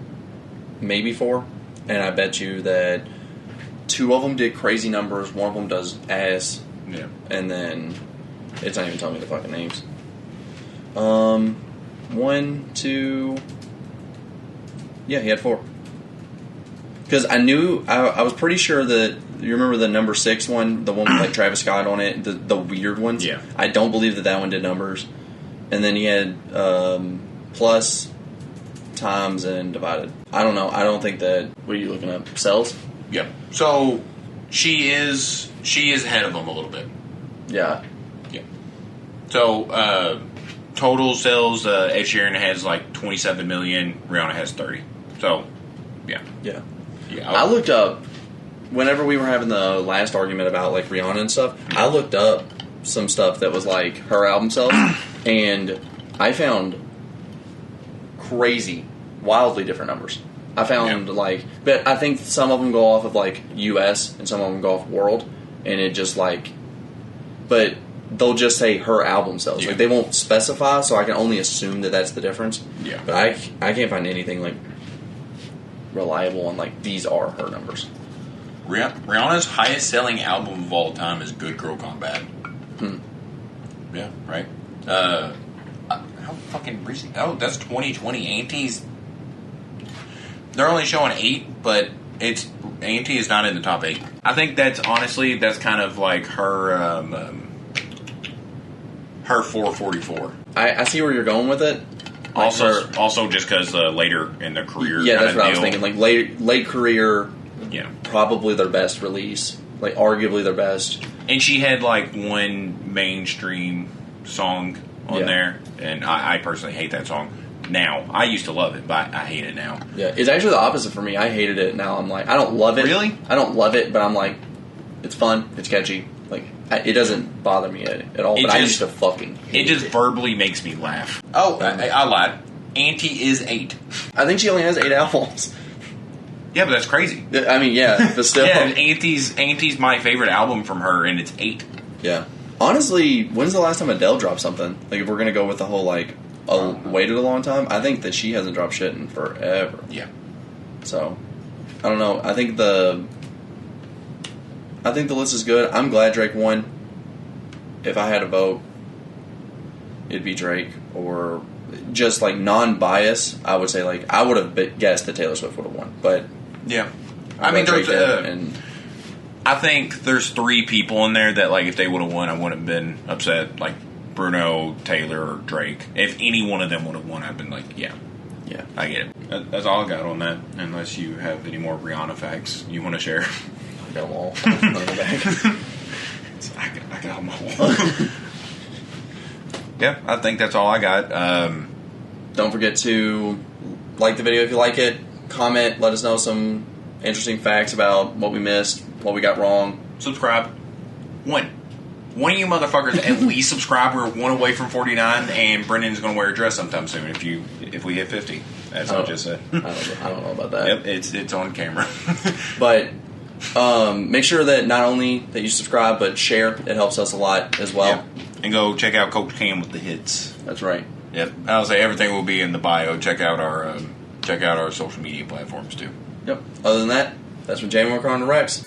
maybe 4, and I bet you that 2 of them did crazy numbers. One of them does ass. Yeah. And then it's not even telling me the fucking names. 1, 2. Yeah, he had 4. Because I knew I was pretty sure that you remember the number 6 one, the one with like Travis Scott on it, the weird ones. Yeah. I don't believe that one did numbers. And then he had plus, times, and divided. I don't know. I don't think that. What are you looking up? Sales? Yep. So she is ahead of him a little bit. Yeah. Yeah. So total sales, Ed Sheeran has like 27 million. Rihanna has 30. So yeah. Yeah. Yeah. I looked up whenever we were having the last argument about like Rihanna and stuff. I looked up some stuff that was like her album sales, and I found crazy, wildly different numbers. I found but I think some of them go off of like U.S. and some of them go off world, and it just like, but they'll just say her album sales. Yeah. Like they won't specify, so I can only assume that that's the difference. Yeah. But I can't find anything like reliable on like these are her numbers. Rihanna's highest selling album of all time is Good Girl Gone Bad. Yeah, right. How fucking recent? Oh, that's 2020. A&T's. They're only showing 8, but A&T is not in the top 8. I think that's kind of like her her 444. I see where you're going with it. Like Also, just because later in their career, yeah, that's what I was thinking. Like late career, yeah, probably their best release, like arguably their best. And she had like one mainstream song on there, and I personally hate that song. Now I used to love it, but I hate it now. Yeah, it's actually the opposite for me. I hated it. Now I'm like, I don't love it. Really? I don't love it, but I'm like, it's fun. It's catchy. Like it doesn't bother me at all. But I used to fucking hate it. Verbally makes me laugh. Oh, I lied. Auntie is 8. I think she only has 8 albums. Yeah, but that's crazy. I mean, yeah, but still. Yeah, Auntie's my favorite album from her, and it's 8. Yeah. Honestly, when's the last time Adele dropped something? Like, if we're going to go with the whole, like, waited a long time, I think that she hasn't dropped shit in forever. Yeah. So, I don't know. I think the list is good. I'm glad Drake won. If I had a vote, it'd be Drake. Or just, like, non-bias, I would say, like, I would have guessed that Taylor Swift would have won. But, yeah. I mean, there's and I think there's 3 people in there that, like, if they would have won, I wouldn't have been upset. Like, Bruno, Taylor, or Drake. If any one of them would have won, I'd been like, yeah. Yeah. I get it. That's all I got on that, unless you have any more Rihanna facts you want to share. I got them all. I got them all. Yeah, I think that's all I got. Don't forget to like the video if you like it. Comment, let us know some interesting facts about what we missed, what we got wrong. Subscribe. One of you motherfuckers at least subscribe. We're 1 away from 49, and Brendan's going to wear a dress sometime soon if we hit 50. That's what I just said. I don't know about that. Yep, it's on camera. But make sure that not only that you subscribe, but share. It helps us a lot as well. Yep. And go check out Coach Cam with the hits. That's right. Yep. I'll say everything will be in the bio. Check out our social media platforms too. Yep. Other than that, that's from Jammin with Kron Rex.